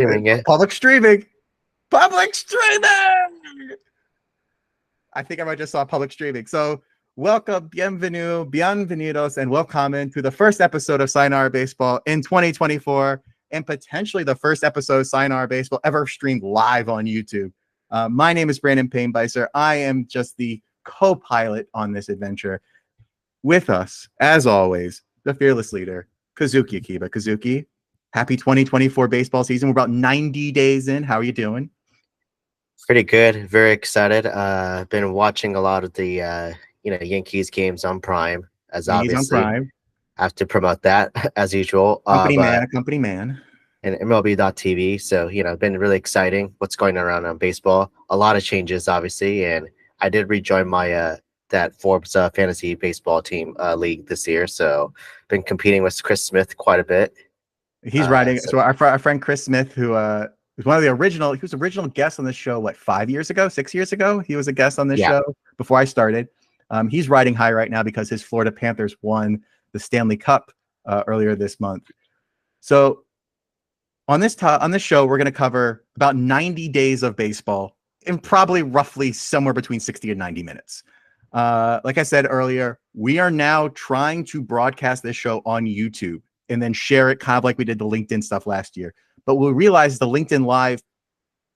Streaming it. Public streaming. Public streaming. I think I might just saw public streaming. So welcome, bienvenidos, and welcome to the first episode of Sayonara Baseball in 2024, and potentially the first episode of Sayonara Baseball ever streamed live on YouTube. My name is Brandon Painbeiser. I am just the co-pilot on this adventure. With us, as always, the fearless leader, Kazuki Akiba. Kazuki, happy 2024 baseball season. We're about 90 days in. How are you doing? Pretty good. Very excited. Been watching a lot of the Yankees games on Prime, as Yankees obviously on Prime. have to promote that as usual. Company man. And MLB.TV. So, been really exciting what's going around on baseball. A lot of changes, obviously. And I did rejoin my that Forbes fantasy baseball team league this year. So been competing with Chris Smith quite a bit. He's riding. So our friend Chris Smith, who was one of the original, he was original guest on this show, 6 years ago? He was a guest on this show before I started. He's riding high right now because his Florida Panthers won the Stanley Cup earlier this month. So on this show, we're going to cover about 90 days of baseball in probably roughly somewhere between 60 and 90 minutes. Like I said earlier, we are now trying to broadcast this show on YouTube and then share it kind of like we did the LinkedIn stuff last year. But we realized the LinkedIn Live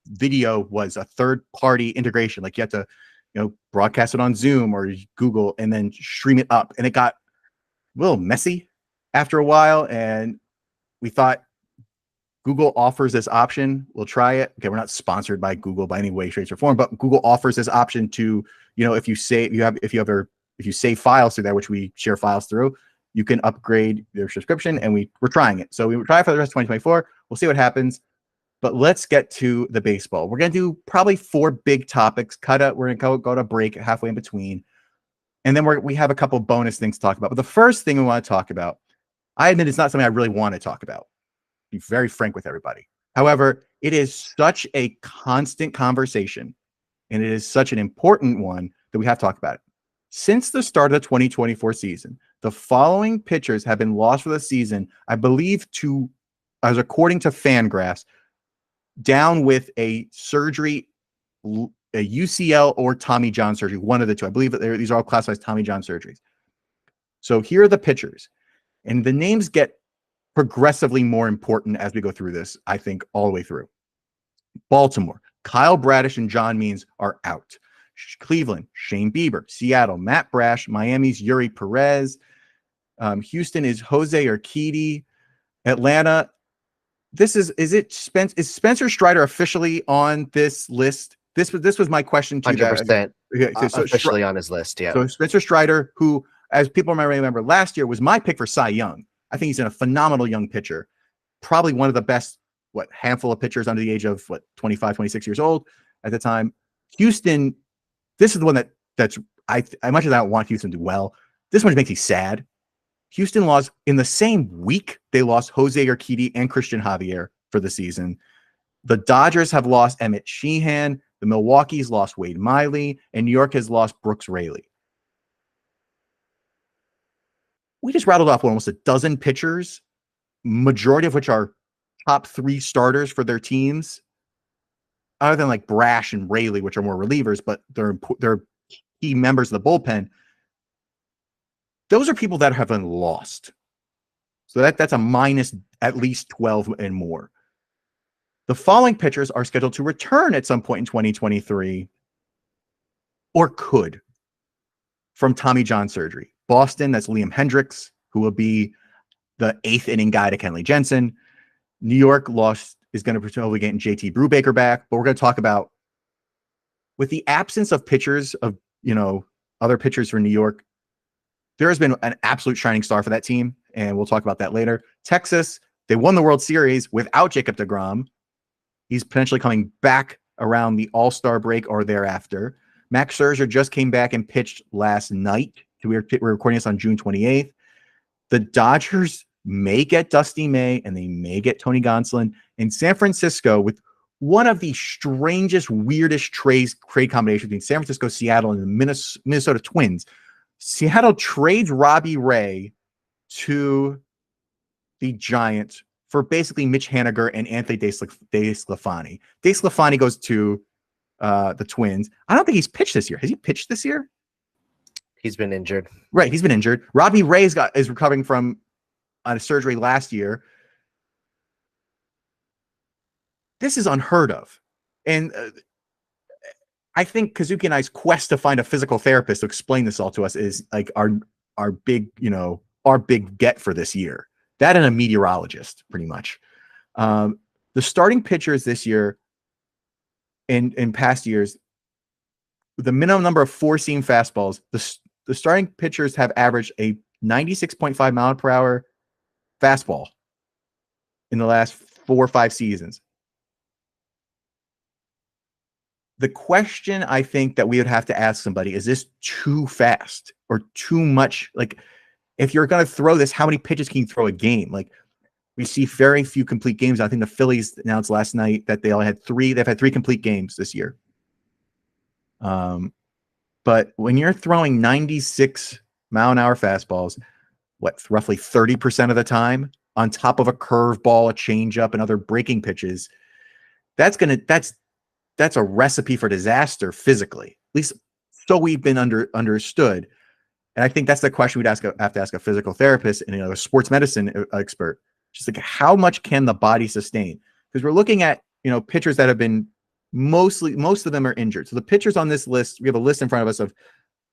video was a third-party integration. Like you have to, broadcast it on Zoom or Google and then stream it up. And it got a little messy after a while. And we thought Google offers this option. We'll try it. Okay, we're not sponsored by Google by any way, shape, or form, but Google offers this option to, if you save files through there, which we share files through, you can upgrade your subscription, and we're trying it. So we will try it for the rest of 2024. We'll see what happens. But let's get to the baseball. We're going to do probably 4 big topics. We're going to go to break halfway in between. And then we have a couple bonus things to talk about. But the first thing we want to talk about, I admit it's not something I really want to talk about. Be very frank with everybody. However, it is such a constant conversation, and it is such an important one that we have to talk about it. Since the start of the 2024 season, the following pitchers have been lost for the season, I believe, as according to Fangraphs, down with a surgery, a UCL or Tommy John surgery, one of the two. I believe that these are all classified as Tommy John surgeries. So here are the pitchers, and the names get progressively more important as we go through this, I think, all the way through. Baltimore, Kyle Bradish and John Means are out. Cleveland, Shane Bieber. Seattle, Matt Brash. Miami's Yuri Perez. Houston is Jose Urquidy. Atlanta, is Spencer Strider officially on this list? This was my question to you. 100% officially on his list, yeah. So Spencer Strider, who, as people might remember, last year was my pick for Cy Young. I think he's a phenomenal young pitcher. Probably one of the best, handful of pitchers under the age of 25, 26 years old at the time. Houston, this is the one that's much as I don't want Houston to do well, this one makes me sad. Houston lost in the same week. They lost Jose Urquidy and Christian Javier for the season. The Dodgers have lost Emmett Sheehan. The Milwaukee's lost Wade Miley, and New York has lost Brooks Raley. We just rattled off almost a dozen pitchers, majority of which are top 3 starters for their teams, other than like Brash and Raley, which are more relievers, but they're key members of the bullpen. Those are people that have been lost. So that's a minus at least 12 and more. The following pitchers are scheduled to return at some point in 2023, or could, from Tommy John surgery. Boston, that's Liam Hendricks, who will be the 8th inning guy to Kenley Jensen. New York is going to presumably get JT Brubaker back, but we're going to talk about, with the absence of pitchers of, other pitchers for New York, there has been an absolute shining star for that team, and we'll talk about that later. Texas, they won the World Series without Jacob deGrom. He's potentially coming back around the All-Star break or thereafter. Max Scherzer just came back and pitched last night. We're recording this on June 28th. The Dodgers may get Dusty May, and they may get Tony Gonsolin. In San Francisco, with one of the strangest, weirdest trade combinations between San Francisco, Seattle, and the Minnesota Twins. Seattle trades Robbie Ray to the Giants for basically Mitch Haniger and Anthony DeSclafani. DeSclafani goes to the Twins. I don't think he's pitched this year. Has he pitched this year? He's been injured. Right, he's been injured. Robbie Ray is recovering from a surgery last year. This is unheard of. And I think Kazuki and I's quest to find a physical therapist to explain this all to us is like our big, our big get for this year. That and a meteorologist, pretty much. The starting pitchers this year, in past years, the minimum number of four-seam fastballs, the starting pitchers have averaged a 96.5 mile per hour fastball in the last 4 or 5 seasons. The question I think that we would have to ask somebody is this too fast or too much? Like, if you're going to throw this, how many pitches can you throw a game? Like, we see very few complete games. I think the Phillies announced last night that they only had 3. They've had 3 complete games this year. But when you're throwing 96 mile an hour fastballs, roughly 30% of the time, on top of a curveball, a changeup, and other breaking pitches, that's a recipe for disaster physically. At least so we've been understood. And I think that's the question we'd have to ask a physical therapist and a sports medicine expert. Just like, how much can the body sustain? Because we're looking at pitchers that have been most of them are injured. So the pitchers on this list, we have a list in front of us of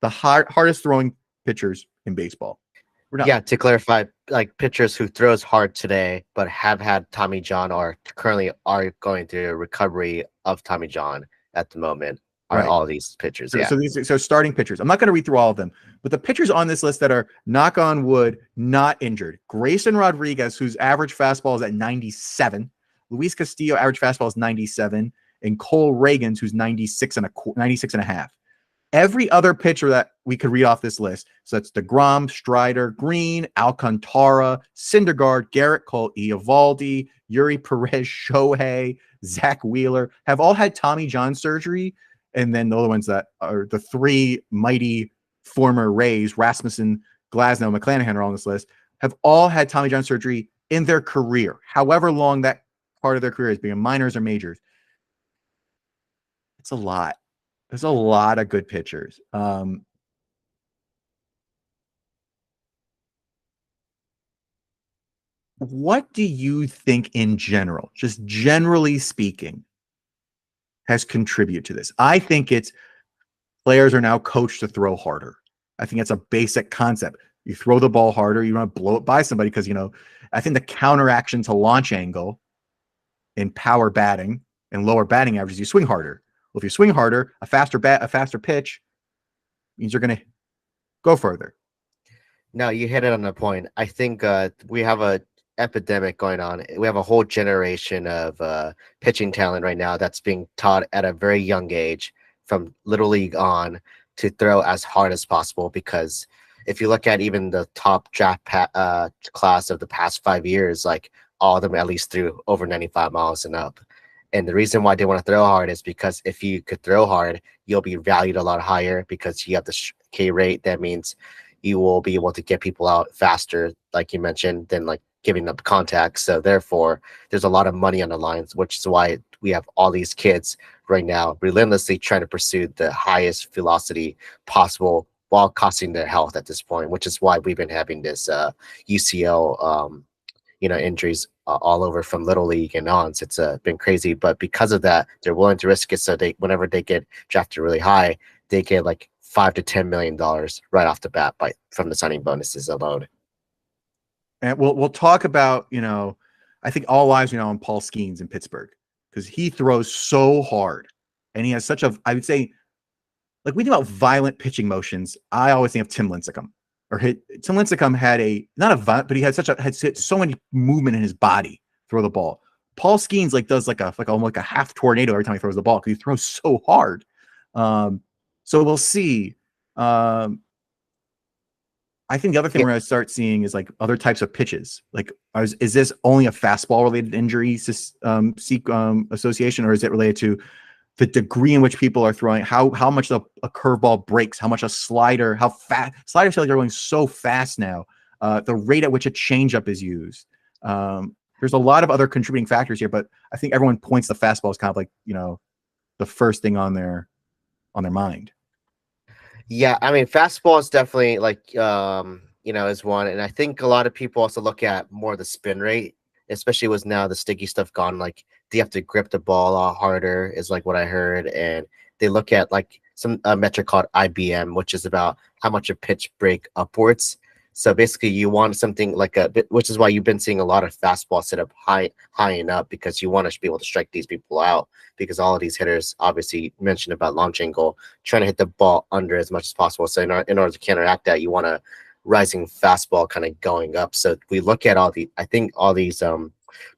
the hardest throwing pitchers in baseball. To clarify, like pitchers who throws hard today but have had Tommy John or currently are going through recovery of Tommy John at the moment are all these pitchers. So starting pitchers. I'm not going to read through all of them, but the pitchers on this list that are, knock on wood, not injured: Grayson Rodriguez, whose average fastball is at 97. Luis Castillo, average fastball is 97, and Cole Reagans, who's 96 and a half. Every other pitcher that we could read off this list, so that's DeGrom, Strider, Green, Alcantara, Syndergaard, Garrett Cole, Eovaldi, Yuri Perez, Shohei, Zach Wheeler, have all had Tommy John surgery. And then the other ones that are the 3 mighty former Rays, Rasmussen, Glasnow, McClanahan, are on this list, have all had Tommy John surgery in their career, however long that part of their career is, being minors or majors. It's a lot. There's a lot of good pitchers. What do you think in general, just generally speaking, has contributed to this? I think it's players are now coached to throw harder. I think it's a basic concept. You throw the ball harder, you want to blow it by somebody because, I think the counteraction to launch angle in power batting and lower batting averages, you swing harder. Well, if you swing harder, a faster pitch means you're going to go further. No, you hit it on the point. I think we have a epidemic going on. We have a whole generation of pitching talent right now that's being taught at a very young age, from little league on, to throw as hard as possible. Because if you look at even the top draft class of the past 5 years, like all of them at least threw over 95 miles and up. And the reason why they want to throw hard is because if you could throw hard, you'll be valued a lot higher because you have the K rate. That means you will be able to get people out faster, like you mentioned, than like giving up contact. So therefore, there's a lot of money on the lines, which is why we have all these kids right now relentlessly trying to pursue the highest velocity possible while costing their health at this point, which is why we've been having this UCL injuries all over from little league and on. So it's been crazy, but because of that, they're willing to risk it. So whenever they get drafted really high, they get like $5 to $10 million right off the bat from the signing bonuses alone. And we'll talk about, I think all eyes, on Paul Skeens in Pittsburgh, because he throws so hard and he has such I would say, like, we think about violent pitching motions. I always think of Tim Lincecum. Tim Lincecum had but he had so many movement in his body throw the ball. Paul Skeens does almost a half tornado every time he throws the ball because he throws so hard. So we'll see. I think the other thing we're going to start seeing is like other types of pitches. Like, is this only a fastball related injury association, or is it related to the degree in which people are throwing, how much a curveball breaks, how much a slider, how fast sliders are going so fast now, the rate at which a changeup is used. there's a lot of other contributing factors here, but I think everyone points the fastball as kind of like, the first thing on their mind. Yeah, I mean, fastball is definitely like is one, and I think a lot of people also look at more the spin rate, especially with now the sticky stuff gone. Like, do you have to grip the ball a lot harder? Is like what I heard, and they look at like some metric called IBM, which is about how much a pitch break upwards. So basically, you want something like which is why you've been seeing a lot of fastball set up high and up, because you want to be able to strike these people out, because all of these hitters obviously mentioned about launch angle, trying to hit the ball under as much as possible. So in order to counteract that, you want a rising fastball kind of going up. So we look at I think all these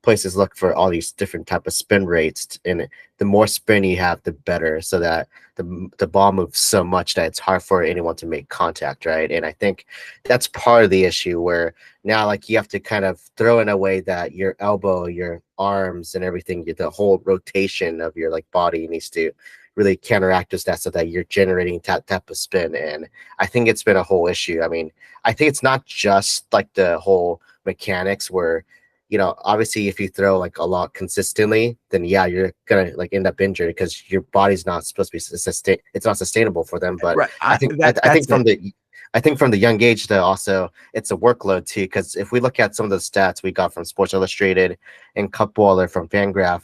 places look for all these different type of spin rates, and the more spin you have, the better, so that the ball moves so much that it's hard for anyone to make contact, right? And I think that's part of the issue, where now like you have to kind of throw in a way that your elbow, your arms, and everything, the whole rotation of your like body needs to really counteract that, so that you're generating that type of spin. And I think it's been a whole issue. I mean, I think it's not just like the whole mechanics where, obviously if you throw like a lot consistently, then yeah, you're gonna like end up injured, because your body's not supposed to be it's not sustainable for them. But Right. I think from the young age, though, also it's a workload too, because if we look at some of the stats we got from Sports Illustrated and Cupwaller from Fangraph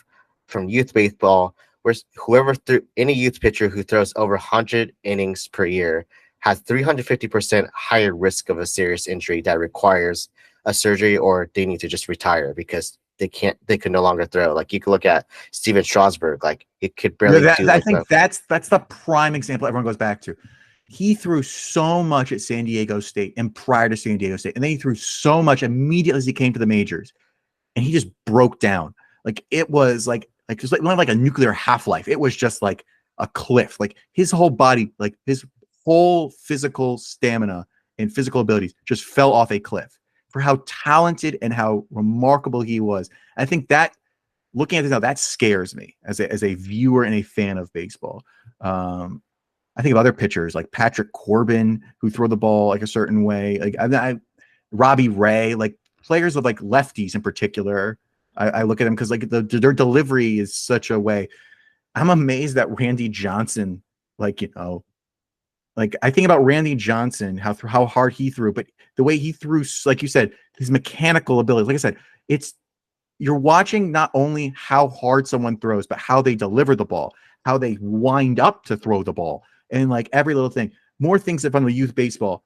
from youth baseball, where whoever any youth pitcher who throws over 100 innings per year has 350% higher risk of a serious injury that requires a surgery, or they need to just retire because they could no longer throw. Like, you could look at Steven Strasburg, like he could barely do. I think that's the prime example everyone goes back to. He threw so much at San Diego State and prior to San Diego State, and then he threw so much immediately as he came to the majors, and he just broke down. Like, it was like a nuclear half-life. It was just like a cliff. Like, his whole body, like his whole physical stamina and physical abilities just fell off a cliff for how talented and how remarkable he was. I think that, looking at this now, that scares me as a viewer and a fan of baseball. I think of other pitchers like Patrick Corbin, who throw the ball like a certain way, like Robbie Ray, like players with like lefties in particular. I look at them because like their delivery is such a way. I'm amazed that Randy Johnson, like, like, I think about Randy Johnson, how hard he threw, but the way he threw, like you said, his mechanical ability. Like I said, you're watching not only how hard someone throws, but how they deliver the ball, how they wind up to throw the ball, and like every little thing. More things that from the youth baseball.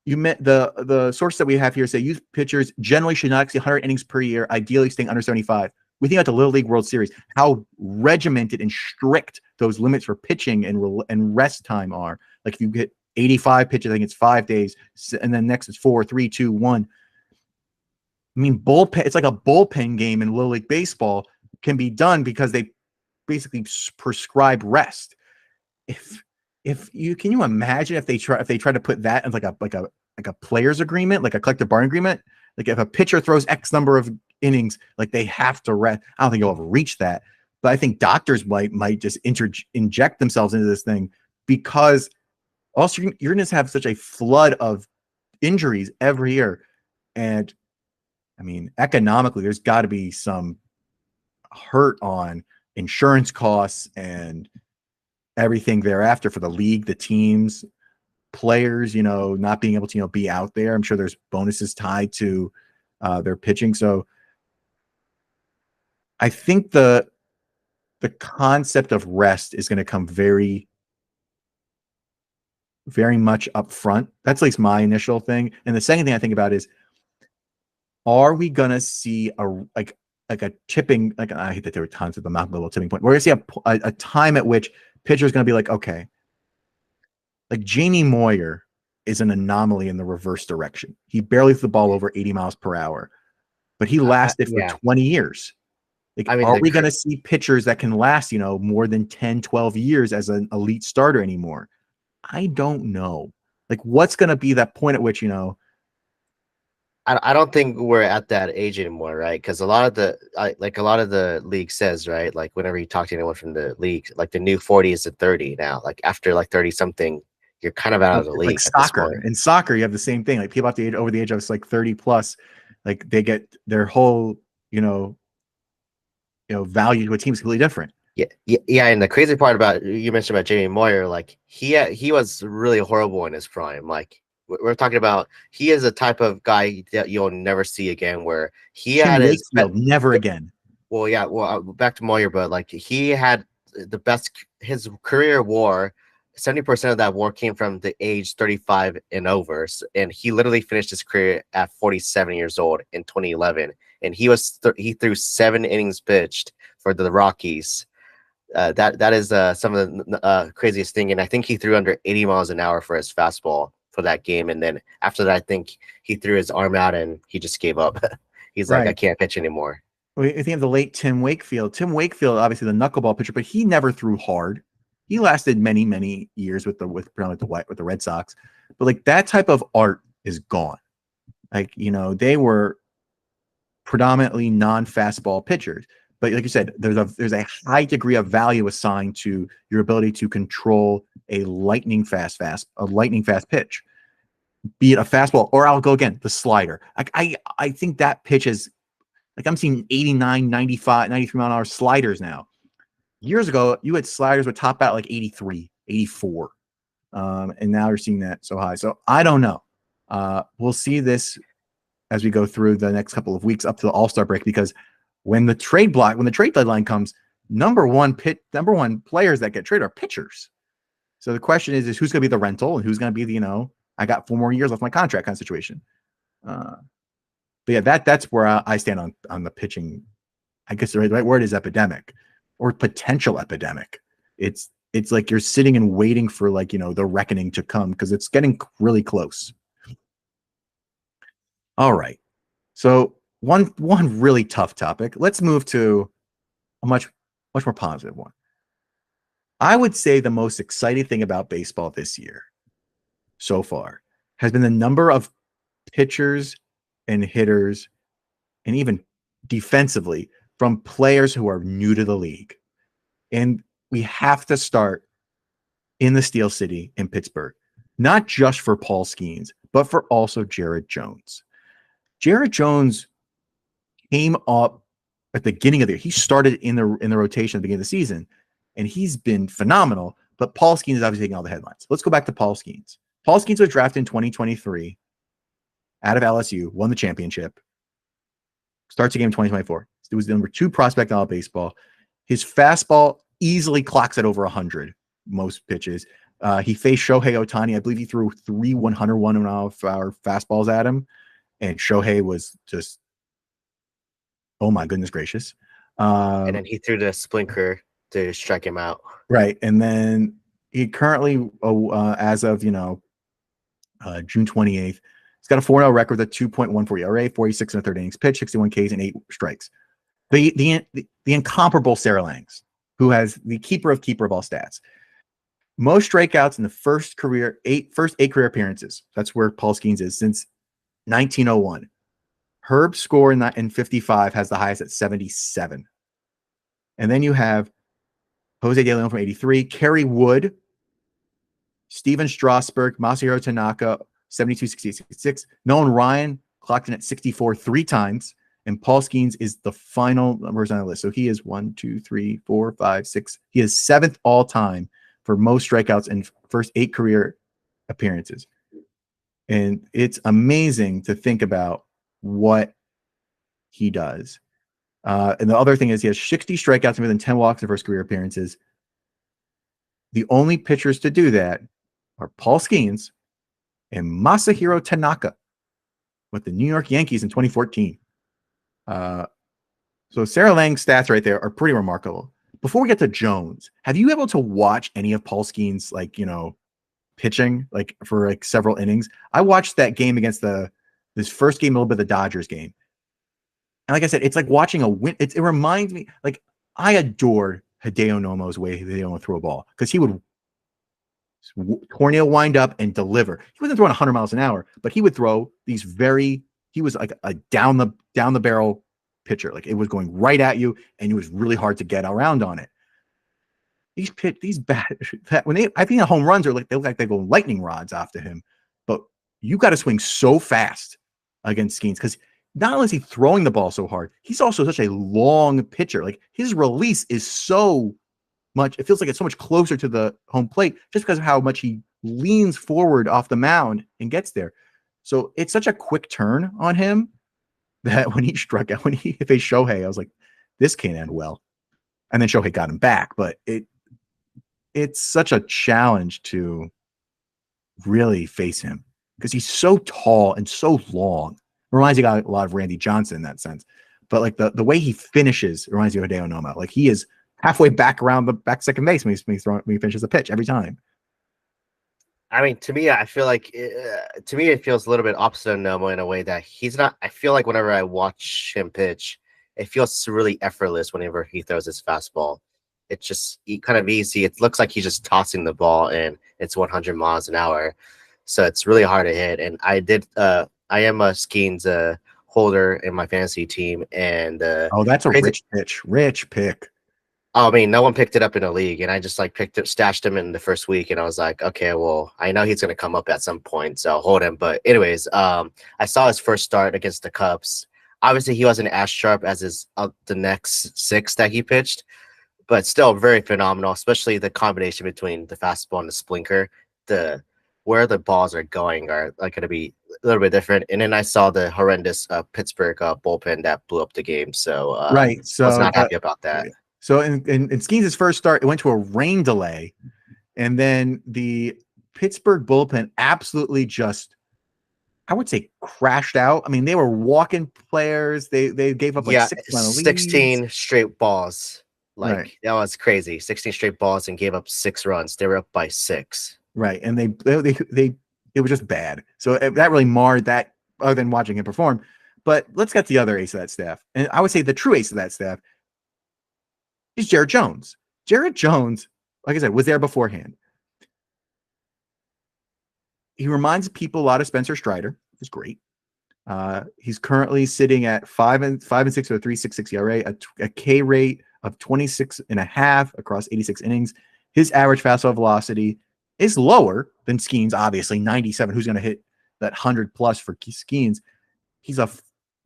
You met the source that we have here say youth pitchers generally should not exceed 100 innings per year, ideally staying under 75. We think about the Little League World Series, how regimented and strict those limits for pitching and rest time are. Like, if you get 85 pitches, I think it's 5 days, and then next it's 4, 3, 2, 1. I mean, bullpen. It's like a bullpen game in Little League baseball can be done because they basically prescribe rest. If you can you imagine if they try to put that in like a players agreement, like a collective bargaining agreement, like if a pitcher throws X number of innings, like they have to rest. I don't think you'll ever reach that, but I think doctors might just inject themselves into this thing, because also you're going to have such a flood of injuries every year. And I mean, economically, there's got to be some hurt on insurance costs and everything thereafter for the league, the teams, players, not being able to, be out there. I'm sure there's bonuses tied to their pitching. So I think the concept of rest is going to come very, very much up front. That's at least my initial thing. And the second thing I think about is, are we going to see a tipping, like, I hate that there were tons of the Malcolm Gladwell tipping point. We're going to see a time at which pitcher is going to be like, okay, like Jamie Moyer is an anomaly in the reverse direction. He barely threw the ball over 80 miles per hour, but he lasted for 20 years. Like, I mean, are we going to see pitchers that can last, more than 10, 12 years as an elite starter anymore? I don't know. Like, what's going to be that point at which, I don't think we're at that age anymore, right? Because a lot of the league says, right, like whenever you talk to anyone from the league, like the new 40 is a 30 now. Like, after like 30 something, you're kind of out of the league. Like soccer. In soccer, you have the same thing. Like, people over the age of like 30 plus, like they get their whole you know, value to a team is completely different. Yeah. And the crazy part about you mentioned about Jamie Moyer, like he was really horrible in his prime. Like we're talking about, he is a type of guy that you'll never see again. Where he Tim had his Wakefield, never again. well, yeah, well, back to Moyer, but like he had the best. His career WAR, 70% of that WAR came from the age 35 and over, and he literally finished his career at 47 years old in 2011, and he threw 7 innings pitched for the Rockies. That is some of the craziest thing, and I think he threw under 80 miles an hour for his fastball for that game, and then after that, I think he threw his arm out and he just gave up. He's like, I Right. can't pitch anymore. I think of the late Tim Wakefield. Tim Wakefield, obviously the knuckleball pitcher, but he never threw hard. He lasted many, many years with the Red Sox. But like that type of art is gone. Like, they were predominantly non-fastball pitchers. But like you said, there's a high degree of value assigned to your ability to control a lightning fast pitch, be it a fastball, or I'll go again, the slider. I think that pitch is like, I'm seeing 89, 95, 93 mile an hour sliders now. Years ago, you had sliders would top out like 83, 84. And now you're seeing that so high. So I don't know. We'll see this as we go through the next couple of weeks up to the All-Star break, because when the trade deadline comes, number one players that get traded are pitchers. So the question is who's going to be the rental and who's going to be the, I got 4 more years left my contract kind of situation. But yeah, that's where I stand on the pitching. I guess the right word is epidemic or potential epidemic. It's like you're sitting and waiting for the reckoning to come, because it's getting really close. All right. So one really tough topic. Let's move to a much more positive one. I would say the most exciting thing about baseball this year so far has been the number of pitchers and hitters, and even defensively, from players who are new to the league. And we have to start in the Steel City in Pittsburgh, not just for Paul Skeens, but for also Jared Jones. Jared Jones came up at the beginning of the year. He started in the rotation at the beginning of the season, and he's been phenomenal. But Paul Skeens is obviously taking all the headlines. Let's go back to Paul Skeens. Paul Skeens was drafted in 2023 out of LSU, won the championship, starts a game in 2024. He was the number 2 prospect in all of baseball. His fastball easily clocks at over 100 most pitches. He faced Shohei Ohtani. I believe he threw 3 101-mile-per-hour fastballs at him, and Shohei was just, oh my goodness gracious. And then he threw the splinter to strike him out. Right. And then he currently, as of, June 28th, he's got a 4-0 record with a 2.14 ERA, 46 and a third innings pitch, 61 Ks and 8 strikes. The incomparable Sarah Langs, who has the keeper of all stats. Most strikeouts in the first 8 career appearances. That's where Paul Skeens is since 1901. Herb's score in 55 has the highest at 77. And then you have Jose De Leon from 83, Kerry Wood, Steven Strasburg, Masahiro Tanaka, 72, 68, 66. Nolan Ryan clocked in at 64 3 times. And Paul Skeens is the final numbers on the list. So he is 1, 2, 3, 4, 5, 6. He is 7th all time for most strikeouts in first 8 career appearances. And it's amazing to think about what he does. And the other thing is he has 60 strikeouts and more than 10 walks in first career appearances. The only pitchers to do that are Paul Skeens and Masahiro Tanaka with the New York Yankees in 2014. So Sarah Lang's stats right there are pretty remarkable. Before we get to Jones, have you able to watch any of Paul Skeens, pitching, for several innings? I watched that game against this first game, a little bit of the Dodgers game. And like I said, it's like watching a win. It reminds me, I adored Hideo Nomo's way Hideo threw a ball, because he would tornado wind up and deliver. He wasn't throwing 100 miles an hour, but he would throw these he was like a down the barrel pitcher. Like, it was going right at you, and it was really hard to get around on it. I think the home runs they look like they go lightning rods after him, but you got to swing so fast against Skeens, because not only is he throwing the ball so hard, he's also such a long pitcher. Like his release is so much, it feels like it's so much closer to the home plate just because of how much he leans forward off the mound and gets there. So it's such a quick turn on him that when he struck out, when he faced Shohei, I was like, this can't end well. And then Shohei got him back, but it's such a challenge to really face him because he's so tall and so long. It reminds me of a lot of Randy Johnson in that sense. But like the way he finishes reminds me of Hideo Nomo. Like he is halfway back around the back second base when he finishes a pitch every time. I mean, to me, I feel like it feels a little bit opposite of Nomo in a way that he's not. I feel like whenever I watch him pitch, it feels really effortless whenever he throws his fastball. It's just kind of easy. It looks like he's just tossing the ball and it's 100 miles an hour. So it's really hard to hit. And I am a Skeens holder in my fantasy team. And oh, that's a rich pick. I mean, no one picked it up in a league, and I just like stashed him in the first week, and I was like, okay, well, I know he's gonna come up at some point, so I'll hold him. But anyways, I saw his first start against the Cubs. Obviously, he wasn't as sharp as the next 6 that he pitched, but still very phenomenal, especially the combination between the fastball and the splinker. Where the balls are going are like going to be a little bit different. And then I saw the horrendous Pittsburgh bullpen that blew up the game. So right, so I was not happy about that. So in Skeens' first start, it went to a rain delay, and then the Pittsburgh bullpen absolutely just, I would say, crashed out. I mean, they were walking players. They gave up like 16 straight balls. Like right. That was crazy. 16 straight balls and gave up 6 runs. They were up by 6. Right, and it was just bad. So that really marred that, other than watching him perform. But let's get the other ace of that staff, and I would say the true ace of that staff is Jared Jones. Jared Jones, like I said, was there beforehand. He reminds people a lot of Spencer Strider, which is great. He's currently sitting at 5-6 with a 3.66 ERA, a K rate of 26.5 across 86 innings. His average fastball velocity is lower than Skeens, obviously 97. Who's going to hit that 100 plus for Skeens? He's a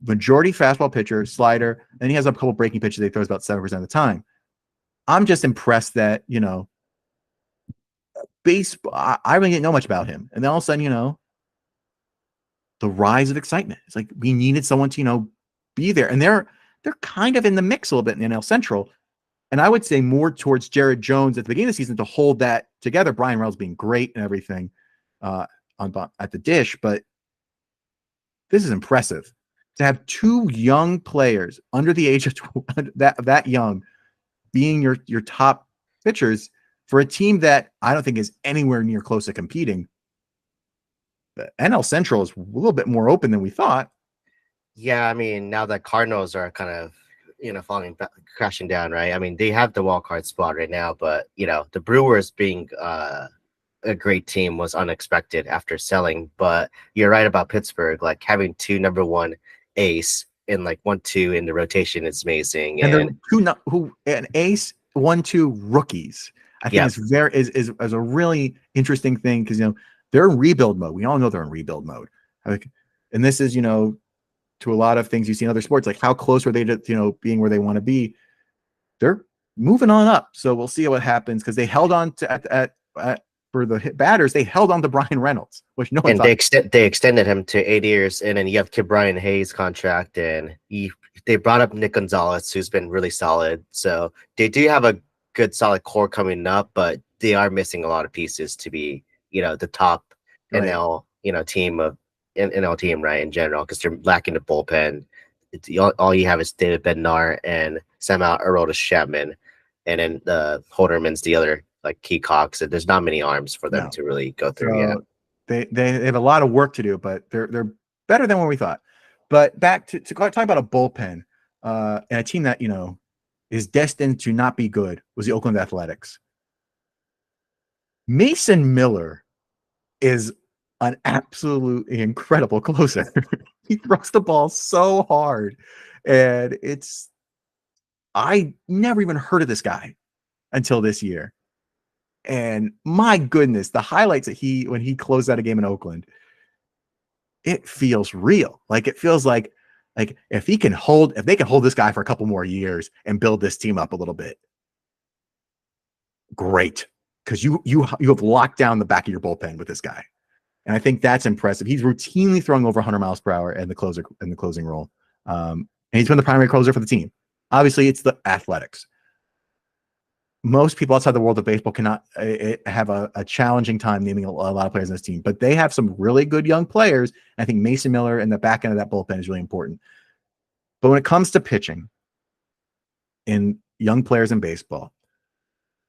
majority fastball pitcher, slider, and he has a couple breaking pitches he throws about 7% of the time. I'm just impressed that, baseball, I really didn't know much about him. And then all of a sudden, the rise of excitement. It's like we needed someone to, be there. And they're kind of in the mix a little bit in NL Central. And I would say more towards Jared Jones at the beginning of the season to hold that together. Brian Reynolds being great and everything at the dish. But this is impressive to have 2 young players under the age of that young being your top pitchers for a team that I don't think is anywhere near close to competing. The NL Central is a little bit more open than we thought. Yeah, I mean, now the Cardinals are kind of, crashing down, right? I mean, they have the wild card spot right now, but, the Brewers being a great team was unexpected after selling. But you're right about Pittsburgh, like having 2 number 1 ace and like 1-2 in the rotation is amazing. And an ace, 1-2 rookies. I think is a really interesting thing because they're in rebuild mode. We all know they're in rebuild mode. And this is to a lot of things you see in other sports, like how close are they to being where they want to be. They're moving on up, so we'll see what happens because they held on to for the batters, they held on to Brian Reynolds, which no one and they extended him to 8 years, and then you have Brian Hayes' contract, and they brought up Nick Gonzalez, who's been really solid. So they do have a good solid core coming up, but they are missing a lot of pieces to be the top NL team of NL team, right, in general, because they're lacking the bullpen. All you have is David Bednar and Samuel Aroldis Chapman, and then the Holderman's the other like key cogs. So there's not many arms for them to really go through. So they have a lot of work to do, but they're better than what we thought. But back to talk about a bullpen and a team that is destined to not be good was the Oakland Athletics. Mason Miller is an absolutely incredible closer. He throws the ball so hard, and I never even heard of this guy until this year. And my goodness, the highlights that when he closed out a game in Oakland, it feels real. Like it feels like Like if they can hold this guy for a couple more years and build this team up a little bit, great. Because you have locked down the back of your bullpen with this guy. And I think that's impressive. He's routinely throwing over 100 miles per hour in the closing role. And he's been the primary closer for the team. Obviously, it's the athletics. Most people outside the world of baseball cannot have a challenging time naming a lot of players in this team, but they have some really good young players. I think Mason Miller and the back end of that bullpen is really important. But when it comes to pitching in young players in baseball,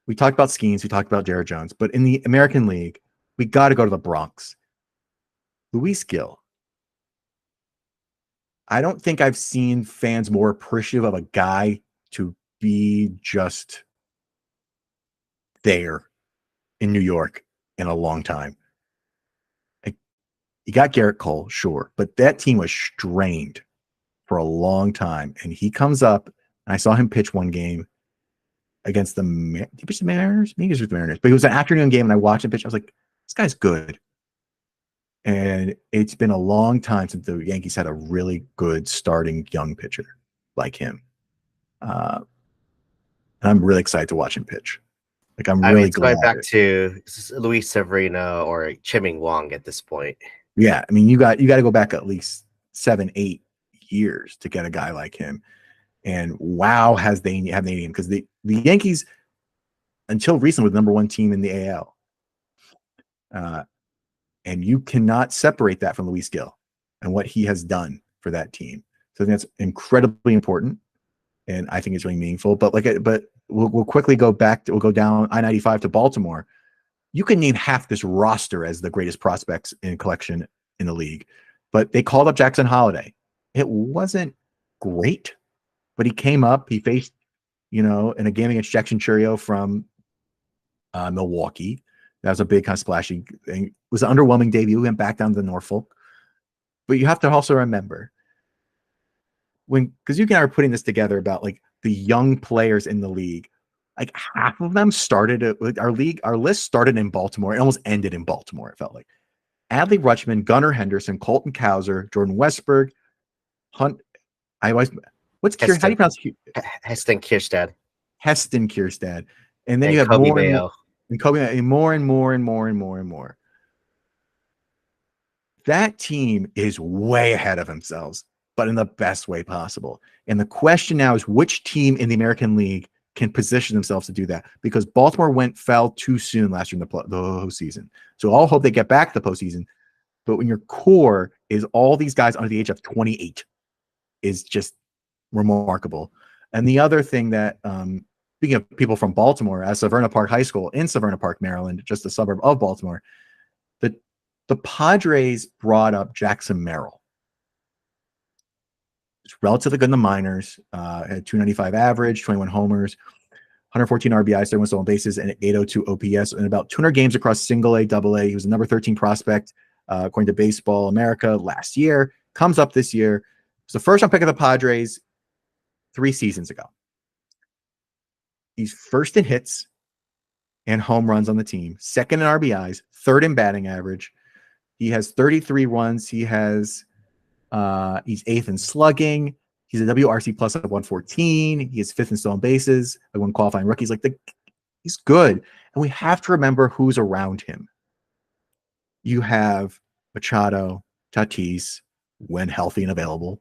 we talked about Skeens, we talked about Jared Jones, but in the American League, we got to go to the Bronx. Luis Gil. I don't think I've seen fans more appreciative of a guy to be just there in New York in a long time. You got Garrett Cole, sure, but that team was strained for a long time. And he comes up, and I saw him pitch one game against the Mariners. Maybe it was with the Mariners, but it was an afternoon game, and I watched him pitch. I was like, this guy's good. And it's been a long time since the Yankees had a really good starting young pitcher like him. And I'm really excited to watch him pitch. Like, I'm really glad. Going back to Luis Severino or Chiming Wong at this point. Yeah, I mean, you got to go back at least 7-8 years to get a guy like him. And wow, have they named him, because the Yankees until recently were the number one team in the AL. And you cannot separate that from Luis Gil and what he has done for that team. So I think that's incredibly important, and I think it's really meaningful. But we'll quickly go back. We'll go down I-95 to Baltimore. You can name half this roster as the greatest prospects in collection in the league, but they called up Jackson Holliday. It wasn't great, but he came up. He faced, in a game against Jackson Churio from Milwaukee. That was a big kind of splashy thing. It was an underwhelming debut. He went back down to Norfolk. But you have to also remember, because you and I are putting this together about like the young players in the league, like half of them started our list started in Baltimore. It almost ended in Baltimore, it felt like. Adley Rutschman, Gunnar Henderson, Colton Cowser, Jordan Westberg, Hunt. How do you pronounce Heston Kjerstad. Heston Kjerstad. And then you have Kobe Mayo. And Kobe, and more. That team is way ahead of themselves, but in the best way possible. And the question now is, which team in the American League can position themselves to do that? Because Baltimore fell too soon last year in the postseason. So I'll hope they get back to the postseason. But when your core is all these guys under the age of 28 is just remarkable. And the other thing that, speaking of people from Baltimore, at Severna Park High School in Severna Park, Maryland, just a suburb of Baltimore, the Padres brought up Jackson Merrill. It's relatively good in the minors. Had 295 average, 21 homers, 114 RBIs, 31 stolen bases, and 802 OPS, and about 200 games across single A, double A. He was the number 13 prospect, according to Baseball America last year. Comes up this year. It's the first round pick of the Padres 3 seasons ago. He's first in hits and home runs on the team, second in RBIs, third in batting average. He has 33 runs. He's 8th in slugging. He's a WRC plus of 114. He is 5th in stolen bases, like one qualifying rookies. He's good. And we have to remember who's around him. You have Machado, Tatis, when healthy and available,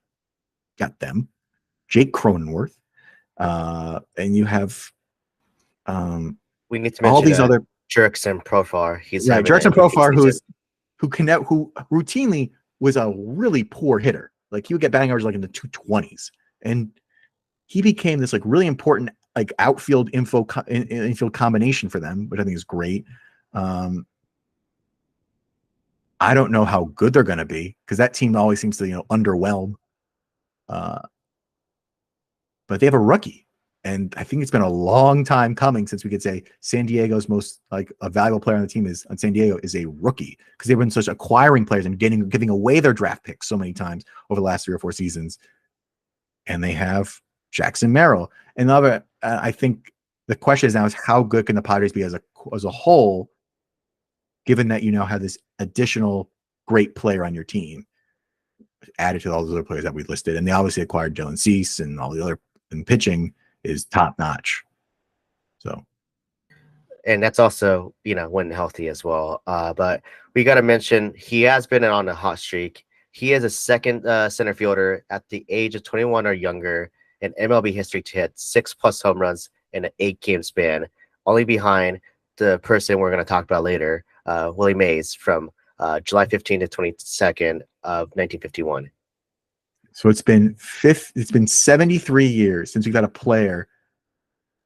got them. Jake Cronenworth. And you have we need to mention all these other Jurickson Profar. Jurickson Profar, who routinely was a really poor hitter. Like, he would get batting average like in the 220s, and he became this like really important like outfield infield combination for them, which I think is great. I don't know how good they're going to be, because that team always seems to underwhelm. But they have a rookie. And I think it's been a long time coming since we could say San Diego's most like a valuable player on the team on San Diego is a rookie, because they've been such acquiring players and giving away their draft picks so many times over the last 3 or 4 seasons. And they have Jackson Merrill. And I think the question is now is how good can the Padres be as a whole, given that you now have this additional great player on your team. added to all those other players that we listed. And they obviously acquired Dylan Cease, and all the other, and pitching is top notch. So, and that's also, when healthy as well. But we got to mention he has been on a hot streak. He is a second center fielder at the age of 21 or younger in MLB history to hit 6+ home runs in an 8-game span, only behind the person we're going to talk about later, Willie Mays, from July 15th to 22nd of 1951. So it's been 73 years since we've had a player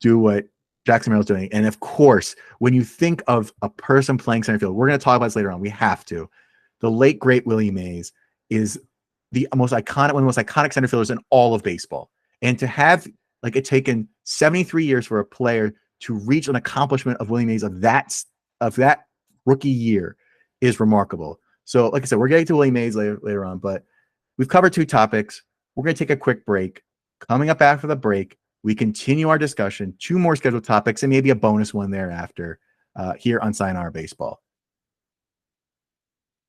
do what Jackson Merrill's doing. And of course, when you think of a person playing center field, we're going to talk about this later on. We have to. The late, great Willie Mays is one of the most iconic center fielders in all of baseball. And to have it taken 73 years for a player to reach an accomplishment of Willie Mays of that rookie year is remarkable. So, like I said, we're getting to Willie Mays later on, but we've covered 2 topics. We're going to take a quick break. Coming up after the break, we continue our discussion, 2 more scheduled topics, and maybe a bonus one thereafter here on Sayonara Baseball.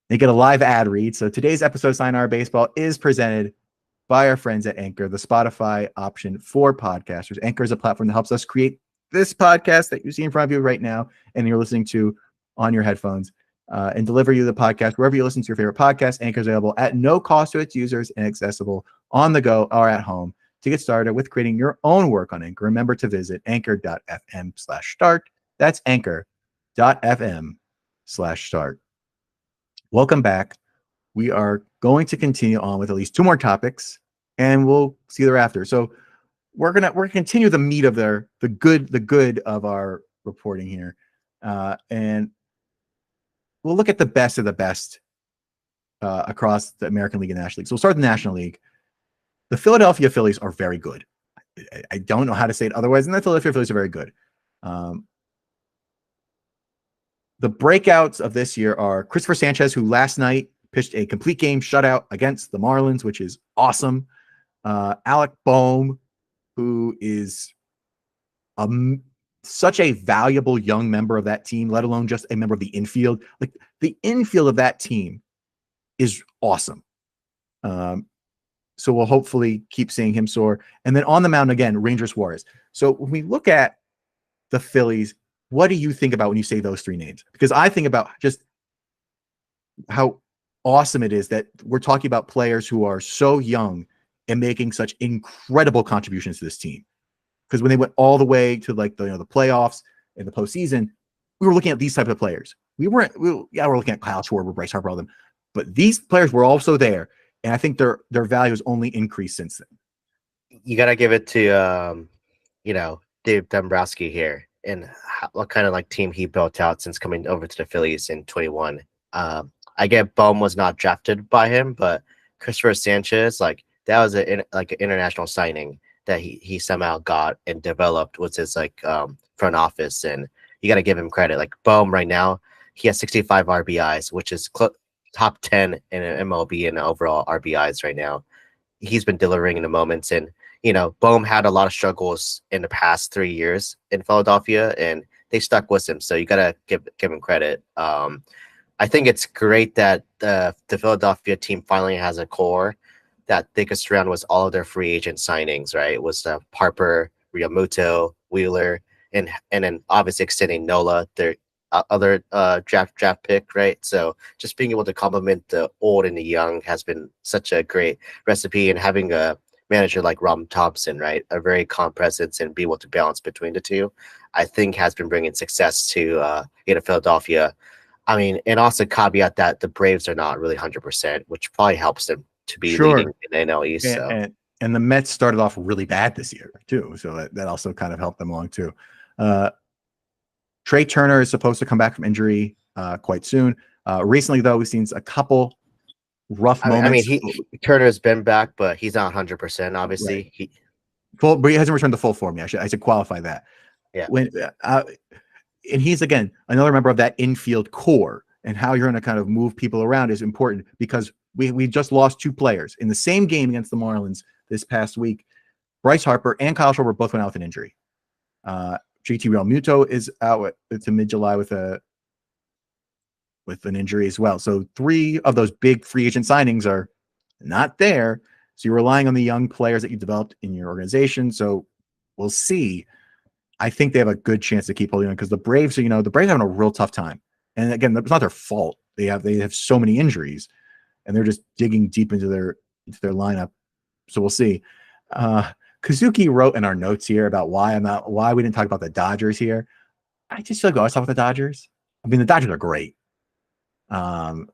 They get a live ad read. So today's episode of Sayonara Baseball is presented by our friends at Anchor, the Spotify option for podcasters. Anchor is a platform that helps us create this podcast that you see in front of you right now and you're listening to on your headphones, and deliver you the podcast wherever you listen to your favorite podcast. Anchor is available at no cost to its users and accessible on the go or at home. To get started with creating your own work on Anchor, remember to visit anchor.fm/start. That's anchor.fm/start. Welcome back. We are going to continue on with at least 2 more topics, and we'll see thereafter. So we're gonna continue the meat of the good of our reporting here, and we'll look at the best of the best across the American League and National League. So we'll start the National League. The Philadelphia Phillies are very good. I don't know how to say it otherwise, and the Philadelphia Phillies are very good. The breakouts of this year are Christopher Sanchez, who last night pitched a complete game shutout against the Marlins, which is awesome. Alec Boehm, who is such a valuable young member of that team, let alone just a member of the infield. Like, the infield of that team is awesome. So we'll hopefully keep seeing him soar. And then on the mound again, Ranger Suarez. So when we look at the Phillies, what do you think about when you say those 3 names? Because I think about just how awesome it is that we're talking about players who are so young and making such incredible contributions to this team. Because when they went all the way to the playoffs and the postseason, we were looking at these types of players. We're looking at Kyle Schwarber, Bryce Harper, all them, but these players were also there, and I think their value has only increased since then. You gotta give it to Dave Dombrowski here, and what kind of team he built out since coming over to the Phillies in 21. I get Boehm was not drafted by him, but Christopher Sanchez, that was an international signing that he somehow got and developed with his front office, and you got to give him credit. Boehm right now, he has 65 RBIs, which is top 10 in MLB and overall RBIs right now. He's been delivering in the moments, and Boehm had a lot of struggles in the past 3 years in Philadelphia, and they stuck with him. So you got to give him credit. I think it's great that the Philadelphia team finally has a core that they could surround with all of their free agent signings, right? It was Harper, Realmuto, Wheeler, and then obviously extending Nola, their other draft pick, right? So just being able to complement the old and the young has been such a great recipe, and having a manager like Rob Thompson, right, a very calm presence and be able to balance between the two, I think has been bringing success to Philadelphia. I mean, and also caveat that the Braves are not really 100%, which probably helps them to be leading in the NL East. And the Mets started off really bad this year too, so that also kind of helped them along too. Trey Turner is supposed to come back from injury quite soon. Recently, though, we've seen a couple rough moments. I mean, Turner's been back, but he's not 100%. Obviously, right. But he hasn't returned to full form yet. I should qualify that. Yeah. And he's again another member of that infield core, and how you're going to kind of move people around is important, because we just lost 2 players in the same game against the Marlins this past week. Bryce Harper and Kyle Schwarber both went out with an injury. JT Realmuto is out to mid-July with an injury as well. So 3 of those big free agent signings are not there. So you're relying on the young players that you developed in your organization. So we'll see. I think they have a good chance to keep holding on because the Braves are, the Braves are having a real tough time. And again, it's not their fault. They have so many injuries, and they're just digging deep into their lineup. So we'll see. Kazuki wrote in our notes here about why we didn't talk about the Dodgers here. I just feel like I always talk about the Dodgers. I mean, the Dodgers are great. The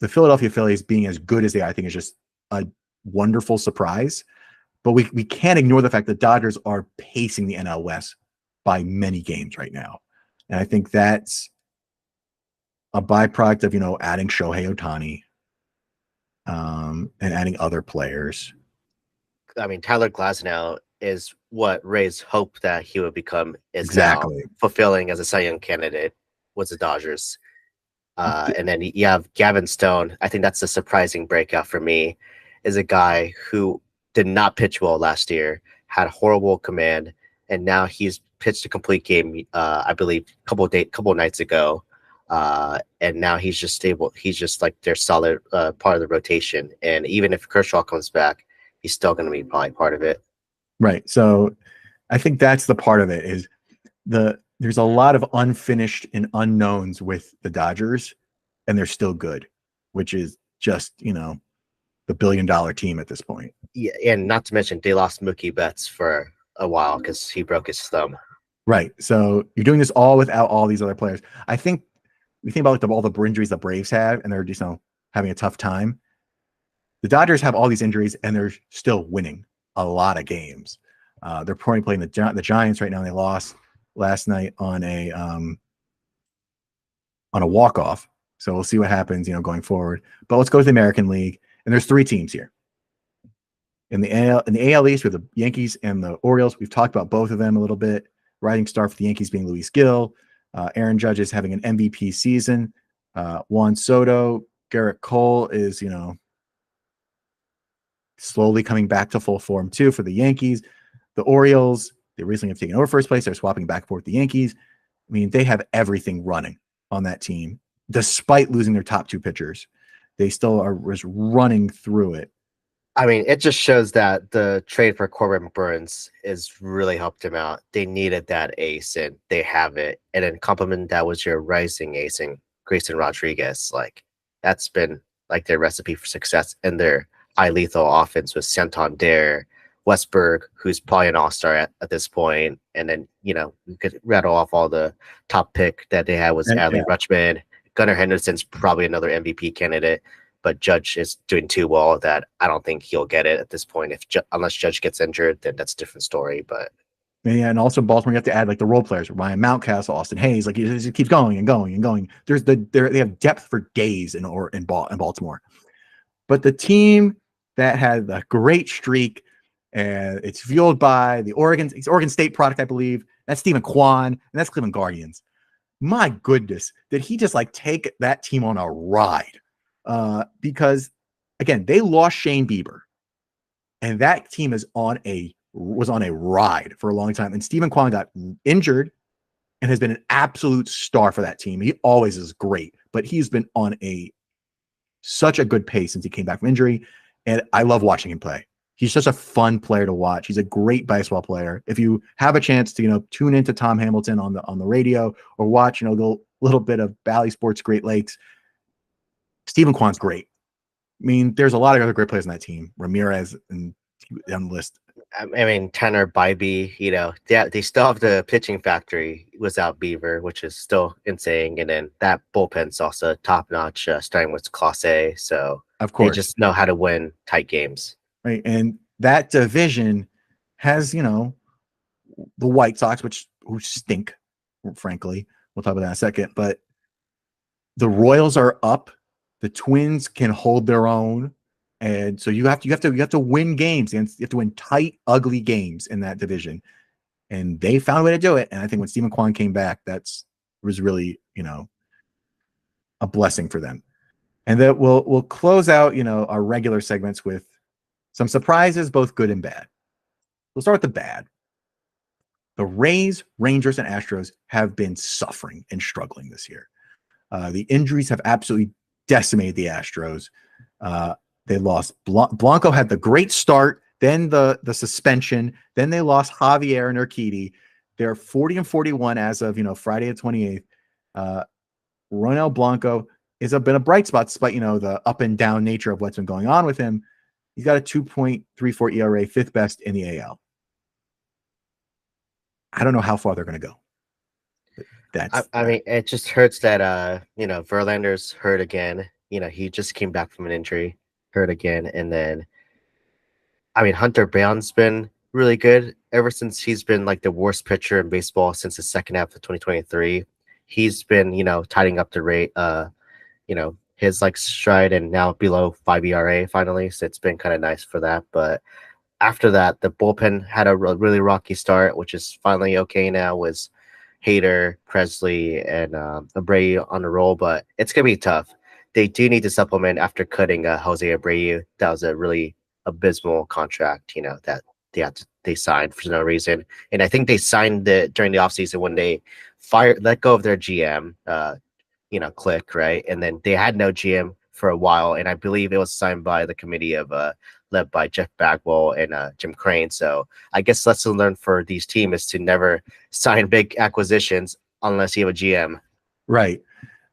Philadelphia Phillies being as good as they are, I think, is just a wonderful surprise. But we can't ignore the fact that Dodgers are pacing the NL West by many games right now. And I think that's a byproduct of, adding Shohei Ohtani and adding other players. I mean, Tyler Glasnow is what Ray's hope that he would become is exactly now fulfilling as a Cy Young candidate was the Dodgers. And then you have Gavin Stone. I think that's a surprising breakout for me, is a guy who did not pitch well last year, had horrible command, and now he's pitched a complete game, I believe, a couple nights ago. And now he's just stable. He's just like their solid part of the rotation. And even if Kershaw comes back, he's still going to be probably part of it. Right. So I think that's the part of it is there's a lot of unfinished and unknowns with the Dodgers, and they're still good, which is just, the $1 billion team at this point. Yeah, and not to mention they lost Mookie Betts for a while because he broke his thumb. Right. So you're doing this all without all these other players. I think we think about all the injuries the Braves have, and they're just having a tough time. The Dodgers have all these injuries, and they're still winning a lot of games. They're probably playing the Giants right now, and they lost last night on a walk-off. So we'll see what happens, going forward. But let's go to the American League, and there's 3 teams here. In the AL East, with the Yankees and the Orioles, we've talked about both of them a little bit. Rising star for the Yankees being Luis Gil. Aaron Judge is having an MVP season. Juan Soto, Garrett Cole is, slowly coming back to full form too for the Yankees. The Orioles, they recently have taken over first place. They're swapping back and forth with the Yankees. I mean, they have everything running on that team, despite losing their top 2 pitchers. They still are just running through it. I mean, it just shows that the trade for Corbin Burns has really helped him out. They needed that ace, and they have it. And then compliment that was your rising ace in Grayson Rodriguez. Like, that's been like their recipe for success in their high lethal offense with Santander, Westberg, who's probably an all-star at this point. And then, we could rattle off all the top pick that they had was Adley Rutschman. Gunnar Henderson's probably another MVP candidate. But Judge is doing too well that I don't think he'll get it at this point. Unless Judge gets injured, then that's a different story. But yeah, and also Baltimore, you have to add like the role players: Ryan Mountcastle, Austin Hayes. Like it keeps going and going and going. They have depth for days in Baltimore. But the team that had a great streak, and it's fueled by the Oregon State product, I believe. That's Stephen Kwan, and that's Cleveland Guardians. My goodness, did he just take that team on a ride? Because again, they lost Shane Bieber, and that team was on a ride for a long time. And Stephen Kwan got injured and has been an absolute star for that team. He always is great, but he's been on such a good pace since he came back from injury. And I love watching him play. He's just a fun player to watch. He's a great baseball player. If you have a chance to, tune into Tom Hamilton on the radio or watch, the little bit of Bally Sports Great Lakes, Stephen Kwan's great. I mean, there's a lot of other great players on that team. Ramirez and down the list. I mean, Tanner Bybee, they still have the pitching factory without Beaver, which is still insane. And then that bullpen's also top notch, starting with Clase. So of course, they just know how to win tight games. Right. And that division has, the White Sox, who stink, frankly. We'll talk about that in a second. But the Royals are up. The Twins can hold their own, and so you have to win games, and you have to win tight, ugly games in that division. And they found a way to do it. And I think when Stephen Kwan came back, was really a blessing for them. And that we'll close out our regular segments with some surprises, both good and bad. We'll start with the bad. The Rays, Rangers, and Astros have been suffering and struggling this year. The injuries have absolutely decimated the Astros. They lost Blanco had the great start, then the suspension, then they lost Javier and Urquidy. They're 40-41 as of Friday the 28th. Ronel Blanco has been a bright spot despite the up and down nature of what's been going on with him. He's got a 2.34 ERA, fifth best in the AL. I don't know how far they're going to go. I mean, it just hurts that Verlander's hurt again. He just came back from an injury, hurt again, and then I mean Hunter Brown's been really good ever since he's been like the worst pitcher in baseball since the second half of 2023. He's been tidying up the rate, his like stride and now below 5 ERA finally. So it's been kind of nice for that. But after that, the bullpen had a really rocky start, which is finally okay now. Was Hader, Presley, and Abreu on the roll, but it's gonna be tough. They do need to supplement after cutting Jose Abreu. That was a really abysmal contract, that they signed for no reason. And I think they signed it during the offseason when they let go of their GM, Click, right? And then they had no GM for a while, and I believe it was signed by the committee of led by Jeff Bagwell and Jim Crane. So I guess lesson learned for these teams is to never sign big acquisitions unless you have a GM. Right.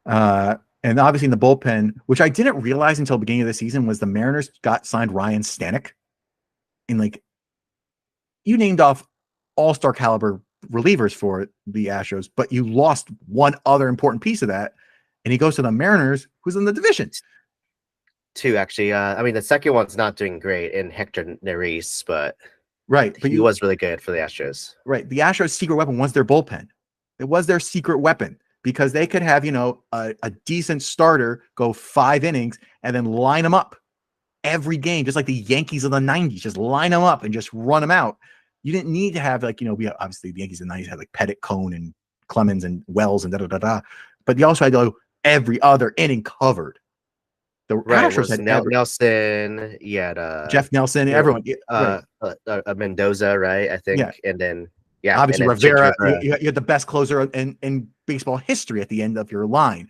And obviously in the bullpen, which I didn't realize until the beginning of the season, was the Mariners signed Ryan Stanek. And you named off all-star caliber relievers for the Astros, but you lost one other important piece of that, and he goes to the Mariners, who's in the division. Two, actually. I mean, the second one's not doing great in Hector Neris, but he was really good for the Astros. Right. The Astros' secret weapon was their bullpen. It was their secret weapon because they could have, a decent starter go 5 innings and then line them up every game, just like the Yankees of the 90s, just line them up and just run them out. You didn't need to have we obviously the Yankees in the 90s had Pettit, Cone, and Clemens and Wells and da-da-da-da. But you also had to go every other inning covered. The Astros had Nelson, you had Jeff Nelson, everyone. Mendoza, right? I think. Yeah. And then, obviously Rivera, you had the best closer in baseball history at the end of your line.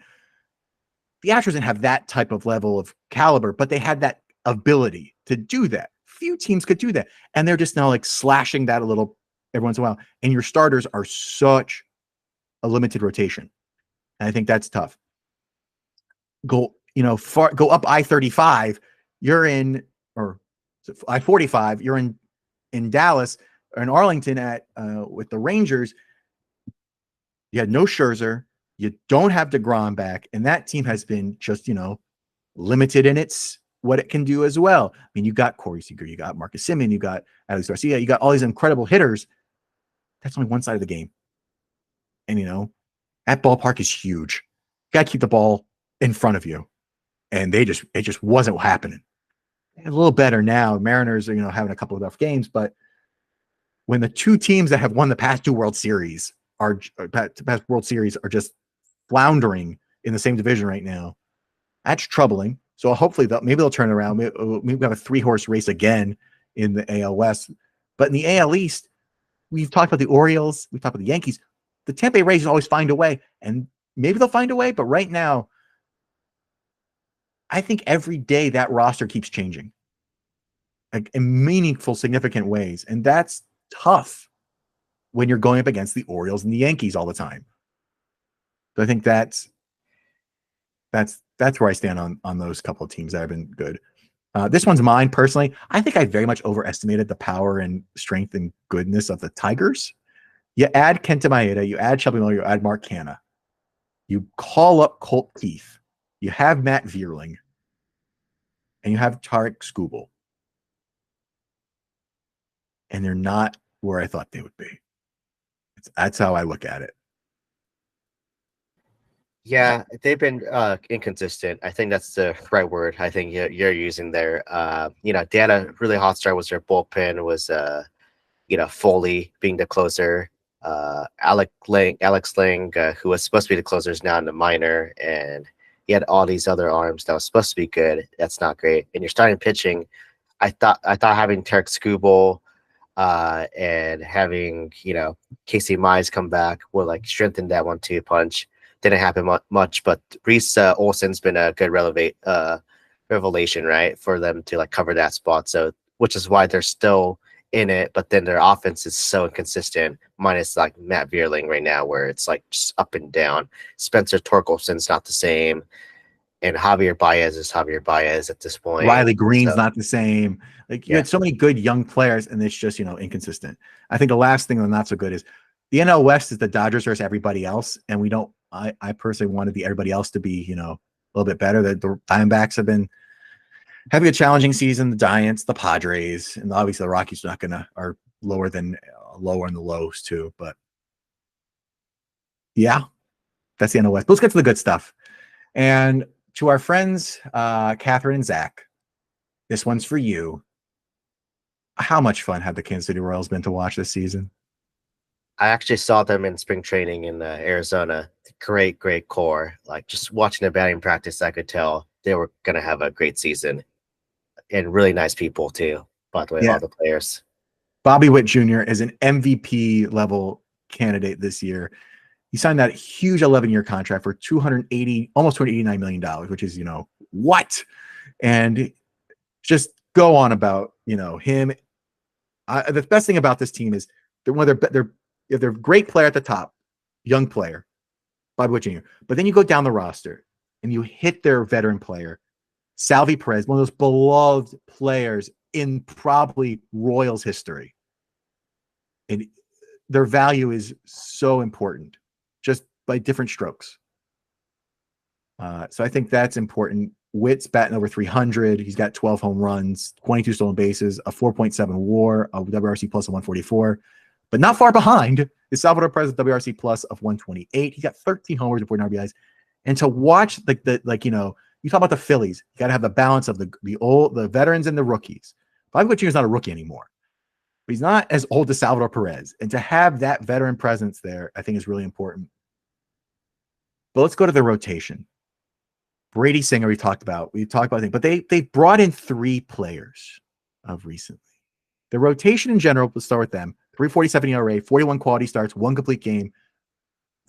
The Astros didn't have that type of level of caliber, but they had that ability to do that. Few teams could do that. And they're just now slashing that a little every once in a while. And your starters are such a limited rotation. And I think that's tough. Go up I-35, you're in, or I-45, you're in Dallas or in Arlington with the Rangers. You had no Scherzer. You don't have DeGrom back. And that team has been just, limited in what it can do as well. I mean, you got Corey Seager, you got Marcus Semien, you got Alex Garcia, you got all these incredible hitters. That's only one side of the game. And, that ballpark is huge. You got to keep the ball in front of you. And it just wasn't happening. A little better now. Mariners are, having a couple of rough games, but when the two teams that have won the past 2 World Series are just floundering in the same division right now, that's troubling. So hopefully maybe they'll turn around. Maybe we have a 3-horse race again in the AL West. But in the AL East, we've talked about the Orioles, we've talked about the Yankees. The Tampa Bay Rays always find a way, and maybe they'll find a way. But right now, I think every day that roster keeps changing, in meaningful, significant ways, and that's tough when you're going up against the Orioles and the Yankees all the time. So I think that's where I stand on those couple of teams that have been good. This one's mine personally. I think I very much overestimated the power and strength and goodness of the Tigers. You add Kenta Maeda, you add Shelby Miller, you add Mark Canha. You call up Colt Keith. You have Matt Vierling. And you have Tarek Skubal. And they're not where I thought they would be. That's how I look at it. Yeah, they've been inconsistent. I think that's the right word. I think you're using there. They had a really hot start. Was their bullpen was Foley being the closer. Alex Lang, who was supposed to be the closer, is now in the minor, and he had all these other arms that was supposed to be good. That's not great. And you're starting pitching. I thought having Tarek Skubal and having Casey Mize come back will strengthen that 1-2 punch. Didn't happen much, but Reese Olson's been a good reliever revelation, right, for them to like cover that spot. So which is why they're still in it, but then their offense is so inconsistent, minus like Matt Vierling right now, where it's like just up and down. Spencer Torkelson's not the same, and Javier Baez is Javier Baez at this point. Riley Green's So not the same. Like you had so many good young players, and it's just inconsistent. I think the last thing that's not so good is the NL West is the Dodgers versus everybody else, and we don't. I personally wanted everybody else to be a little bit better. The Diamondbacks have been having a challenging season. The Giants, the Padres, and obviously the Rockies are lower in the lows too. But yeah, that's the NL West. But let's get to the good stuff. And to our friends, Catherine and Zach, this one's for you. How much fun have the Kansas City Royals been to watch this season? I actually saw them in spring training in Arizona. Great core. Like just watching their batting practice, I could tell they were going to have a great season, and really nice people too. By the way, all the players. Bobby Witt Jr. is an MVP level candidate this year. He signed that huge 11-year contract for almost $289 million, which is what? And just go on about him. The best thing about this team is they're a great player at the top, young player, Bobby Witt Jr. But then you go down the roster and you hit their veteran player, Salvi Perez, one of those beloved players in probably Royals history. And their value is so important, just by different strokes. So I think that's important. Witt's batting over 300. He's got 12 home runs, 22 stolen bases, a 4.7 WAR, a WRC plus of 144. But not far behind is Salvador Perez with WRC plus of 128. He got 13 homers and 14 RBIs. And to watch you talk about the Phillies, you got to have the balance of the veterans and the rookies. Bobby Witt Jr. is not a rookie anymore, but he's not as old as Salvador Perez. And to have that veteran presence there, I think is really important. But let's go to the rotation. Brady Singer, we talked about things, but they brought in 3 players of recently. The rotation in general, let's start with them. 3.47 ERA, 41 quality starts, 1 complete game,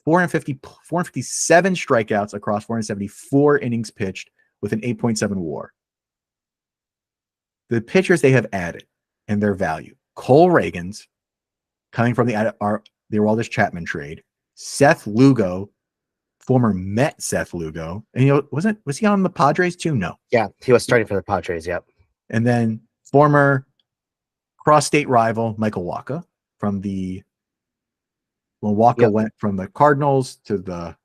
457 strikeouts across 474 innings pitched with an 8.7 WAR. The pitchers they have added and their value: Cole Reagans, coming from the Aroldis Chapman trade; Seth Lugo, former Met Seth Lugo, and was he on the Padres too? No. Yeah, he was starting for the Padres. Yep. And then former cross-state rival Michael Wacha from the Wacha went from the Cardinals to the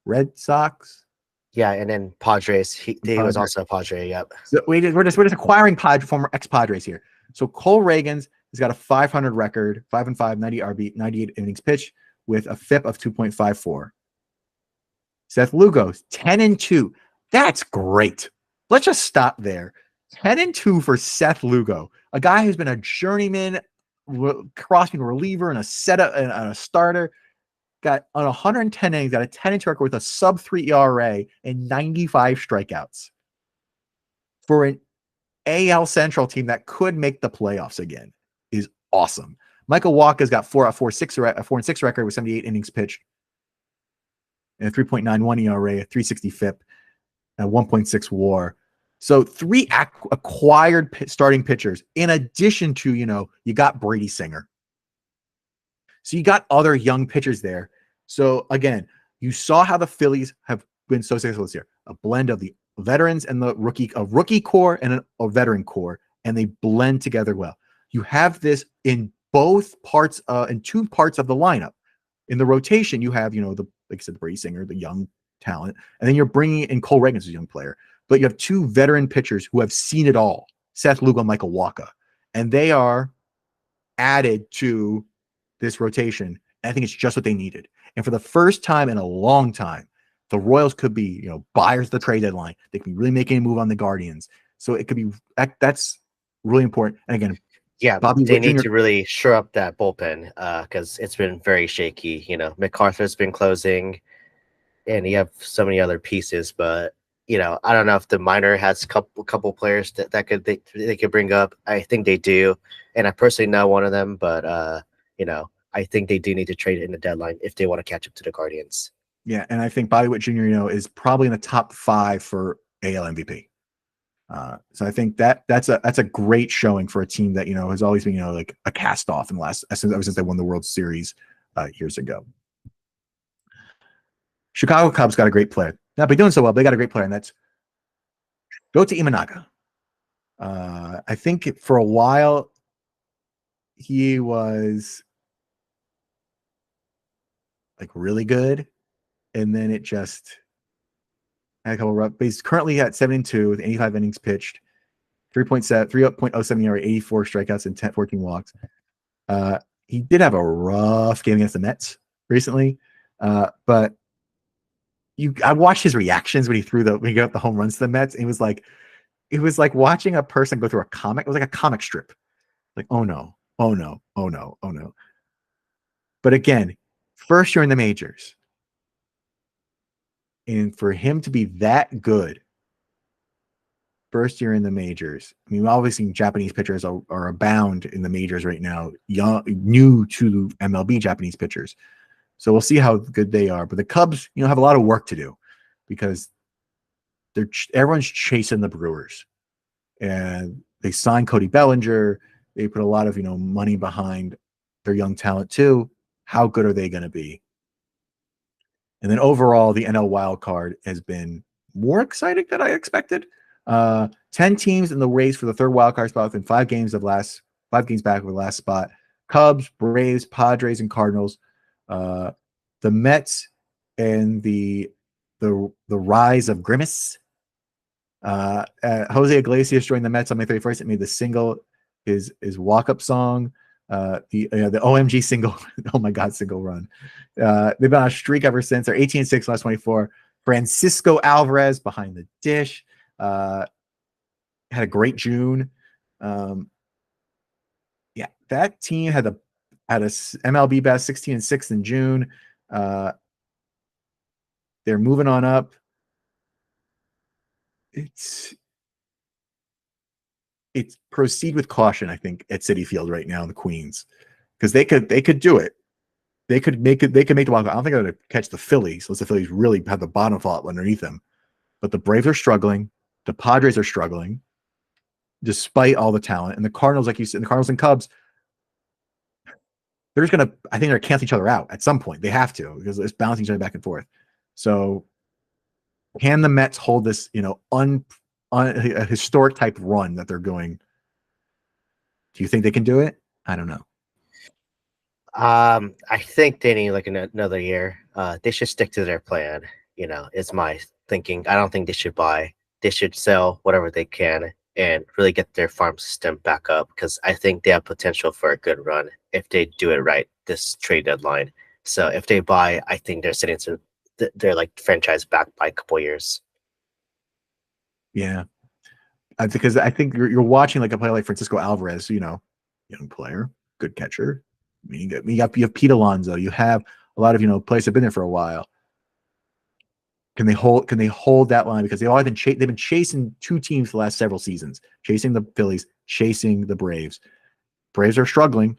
Red Sox. Yeah, and then Padres. He was also a Padre. Yep. So we're just acquiring former ex-Padres here. So Cole Reagans has got a 500 record, 5-5, 90 RB, 98 innings pitched with a FIP of 2.54. Seth Lugo's 10-2. That's great. Let's just stop there. 10-2 for Seth Lugo, a guy who's been a journeyman, crossing reliever and a setup and a starter. Got on 110 innings, got a 10-2 record with a sub-3 ERA and 95 strikeouts for an AL Central team that could make the playoffs again. Is awesome. Michael Wacha's got a 4-6 record with 78 innings pitched and a 3.91 ERA, a 360 FIP, and 1.6 WAR. So 3 acquired starting pitchers, in addition to, you got Brady Singer. So you got other young pitchers there. So again, you saw how the Phillies have been so successful this year. A blend of the veterans and the rookie core and a veteran core, and they blend together well. You have this in both parts, in 2 parts of the lineup. In the rotation, you have, like I said, the Brady Singer, the young talent, and then you're bringing in Cole Reagans as a young player. But you have 2 veteran pitchers who have seen it all, Seth Lugo and Michael Wacha, and they are added to this rotation. And I think it's just what they needed. And for the first time in a long time, the Royals could be, buyers of the trade deadline. They can be really making a move on the Guardians. So it could be, that's really important. And again, yeah, they need to really shore up that bullpen because it's been very shaky. MacArthur's been closing, and you have so many other pieces. But I don't know if the minor has a couple players that they could bring up. I think they do, and I personally know one of them. But I think they do need to trade in the deadline if they want to catch up to the Guardians. Yeah, and I think Bobby Witt Jr. is probably in the top 5 for AL MVP. So I think that's a great showing for a team that has always been like a cast off in the last ever since they won the World Series years ago. Chicago Cubs got a great player. Not be doing so well, but they got a great player, and that's Gota Imanaga. I think for a while he was like really good, and then it just had a couple rough. But he's currently at 7-2 with 85 innings pitched, 3.07 ERA, 84 strikeouts, and 14 walks. He did have a rough game against the Mets recently, but I watched his reactions when he got the home runs to the Mets. And it was like watching a person go through a comic. It was like a comic strip. Like, oh no, oh no, oh no, oh no. But again, first year in the majors, and for him to be that good, first year in the majors. I mean, obviously Japanese pitchers are abound in the majors right now, new to MLB Japanese pitchers. So we'll see how good they are. But the Cubs, have a lot of work to do because everyone's chasing the Brewers, and they signed Cody Bellinger. They put a lot of money behind their young talent too. How good are they going to be? And then overall, the NL wild card has been more exciting than I expected. 10 teams in the race for the third wild card spot within 5 games back of the last spot. Cubs, Braves, Padres, and Cardinals. The Mets and the rise of Grimace. Jose Iglesias joined the Mets on May 31st. It made the single his walk-up song. The OMG single, oh my God, single run. They've been on a streak ever since. They're 18-6 last 24. Francisco Alvarez behind the dish. Had a great June. Yeah, that team had a MLB best 16-6 in June. They're moving on up. It's proceed with caution, I think, at Citi Field right now in the Queens, because they could do it. They could make the wild card. I don't think they're going to catch the Phillies, unless the Phillies really have the bottom fall underneath them. But the Braves are struggling. The Padres are struggling, despite all the talent. And the Cardinals, like you said, the Cardinals and Cubs, they're just going to, I think they're going to cancel each other out at some point. They have to, because it's bouncing each other back and forth. So can the Mets hold this, a historic type run that they're going? Do you think they can do it? I don't know. I think they need like another year. They should stick to their plan. Is my thinking. I don't think they should buy. They should sell whatever they can and really get their farm system back up, because I think they have potential for a good run if they do it right this trade deadline. So if they buy, I think they're sitting to they're like franchise back by a couple years. Yeah, because I think you're watching like a player like Francisco Alvarez, young player, good catcher. I mean, you have Pete Alonso. You have a lot of players that have been there for a while. Can they hold that line? Because they've been chasing 2 teams the last several seasons, chasing the Phillies, chasing the Braves. Braves are struggling.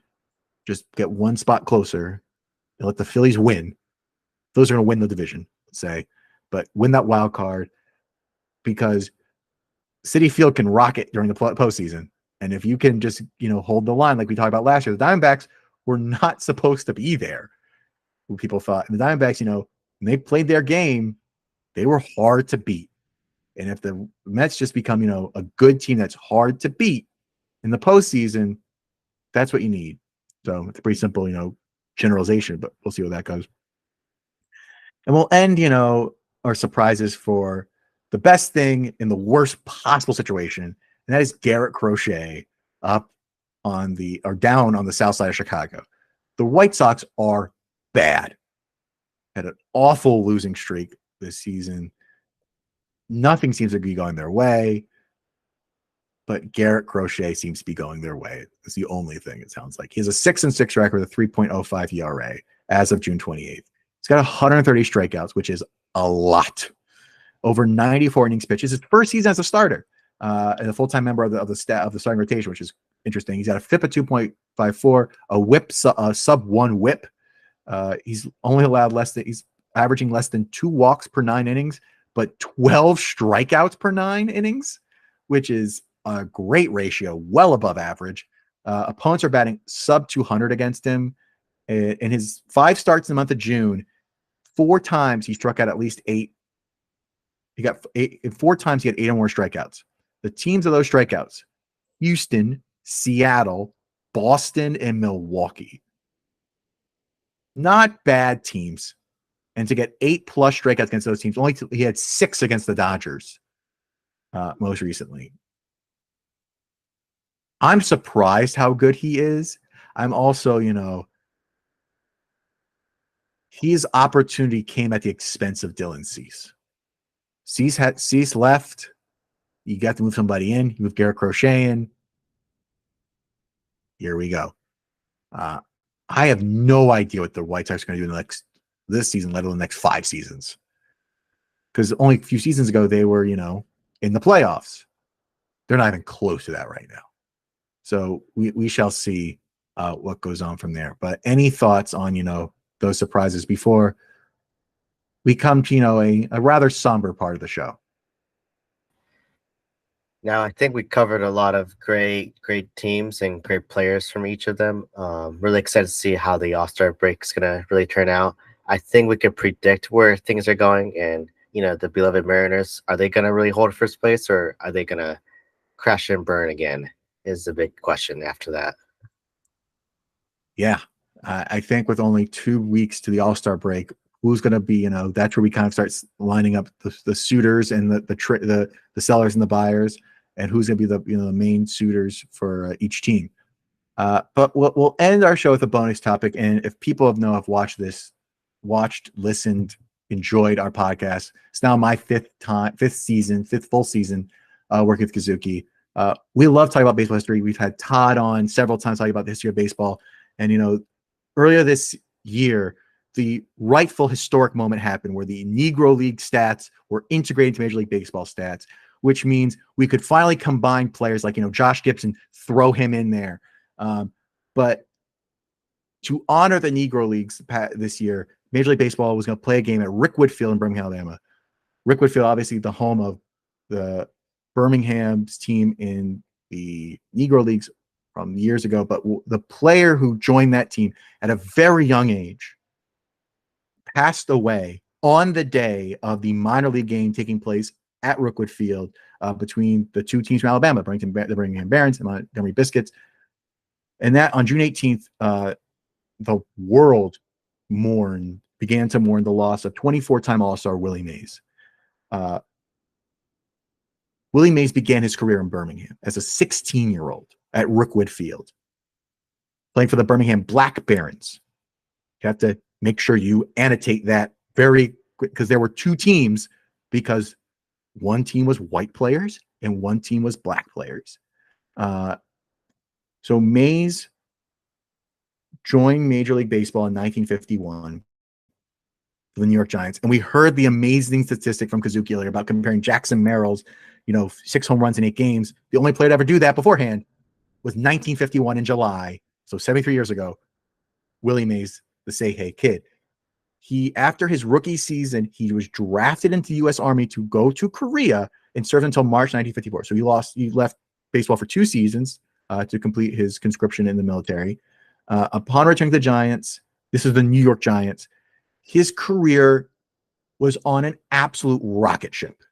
Just get one spot closer and let the Phillies win. Those are going to win the division, let's say, but win that wild card, because Citi Field can rock it during the postseason. And if you can just, hold the line like we talked about last year, the Diamondbacks were not supposed to be there. People thought. And the Diamondbacks, when they played their game, they were hard to beat. And if the Mets just become, a good team that's hard to beat in the postseason, that's what you need. So it's a pretty simple, generalization, but we'll see where that goes. And we'll end, our surprises for the best thing in the worst possible situation, and that is Garrett Crochet down on the south side of Chicago. The White Sox are bad. Had an awful losing streak this season. Nothing seems to be going their way, but Garrett Crochet seems to be going their way. It's the only thing, it sounds like. He has a 6-6 record with a 3.05 ERA as of June 28th. He's got 130 strikeouts, which is a lot. Over 94 innings pitched. It's his first season as a starter and a full-time member of the starting rotation, which is interesting. He's got a FIP of 2.54, a whip sub 1 whip. He's only allowed he's averaging less than 2 walks per 9 innings, but 12 strikeouts per 9 innings. which is a great ratio, well above average. Opponents are batting sub 200 against him. In his 5 starts in the month of June, 4 times he struck out at least 8. He got 8. 4 times he had 8 or more strikeouts. The teams of those strikeouts: Houston, Seattle, Boston, and Milwaukee. Not bad teams. And to get 8+ strikeouts against those teams, he had 6 against the Dodgers most recently. I'm surprised how good he is. I'm also, his opportunity came at the expense of Dylan Cease. Cease left. You got to move somebody in. You move Garrett Crochet in. Here we go. I have no idea what the White Sox are going to do this season, let alone the next 5 seasons. Because only a few seasons ago, they were, in the playoffs. They're not even close to that right now. So we shall see what goes on from there. But any thoughts on, those surprises before we come to, a rather somber part of the show? Now, I think we covered a lot of great teams and great players from each of them. Really excited to see how the All-Star break is going to really turn out. I think we can predict where things are going. And, the beloved Mariners, are they going to really hold first place, or are they going to crash and burn again is the big question after that. Yeah. I think with only 2 weeks to the All-Star break, who's going to be, that's where we kind of start lining up the suitors and the sellers and the buyers, and who's going to be the main suitors for each team. But we'll end our show with a bonus topic. And if people have watched, listened, enjoyed our podcast, it's now my 5th full season working with Kazuki. We love talking about baseball history. We've had Todd on several times talking about the history of baseball. And, earlier this year, the rightful historic moment happened where the Negro League stats were integrated into Major League Baseball stats, which means we could finally combine players like, Josh Gibson, throw him in there. But to honor the Negro Leagues this year, Major League Baseball was going to play a game at Rickwood Field in Birmingham, Alabama. Rickwood Field, obviously the home of the Birmingham's team in the Negro Leagues from years ago. But the player who joined that team at a very young age passed away on the day of the minor league game taking place at Rookwood Field between the 2 teams from Alabama, the Birmingham Barons and Montgomery Biscuits. And that on June 18th, the world began to mourn the loss of 24-time All-Star Willie Mays. Willie Mays began his career in Birmingham as a 16-year-old at Rookwood Field, playing for the Birmingham Black Barons. You have to make sure you annotate that very quick, because there were 2 teams, because one team was white players and one team was black players. So Mays joined Major League Baseball in 1951 for the New York Giants. And we heard the amazing statistic from Kazuki earlier about comparing Jackson Merrill's, 6 home runs in 8 games. The only player to ever do that beforehand was 1951 in July. So 73 years ago, Willie Mays, the Say Hey Kid. After his rookie season, he was drafted into the U.S. Army to go to Korea and served until March 1954. So he left baseball for 2 seasons to complete his conscription in the military. Upon returning to the Giants, this is the New York Giants, his career was on an absolute rocket ship.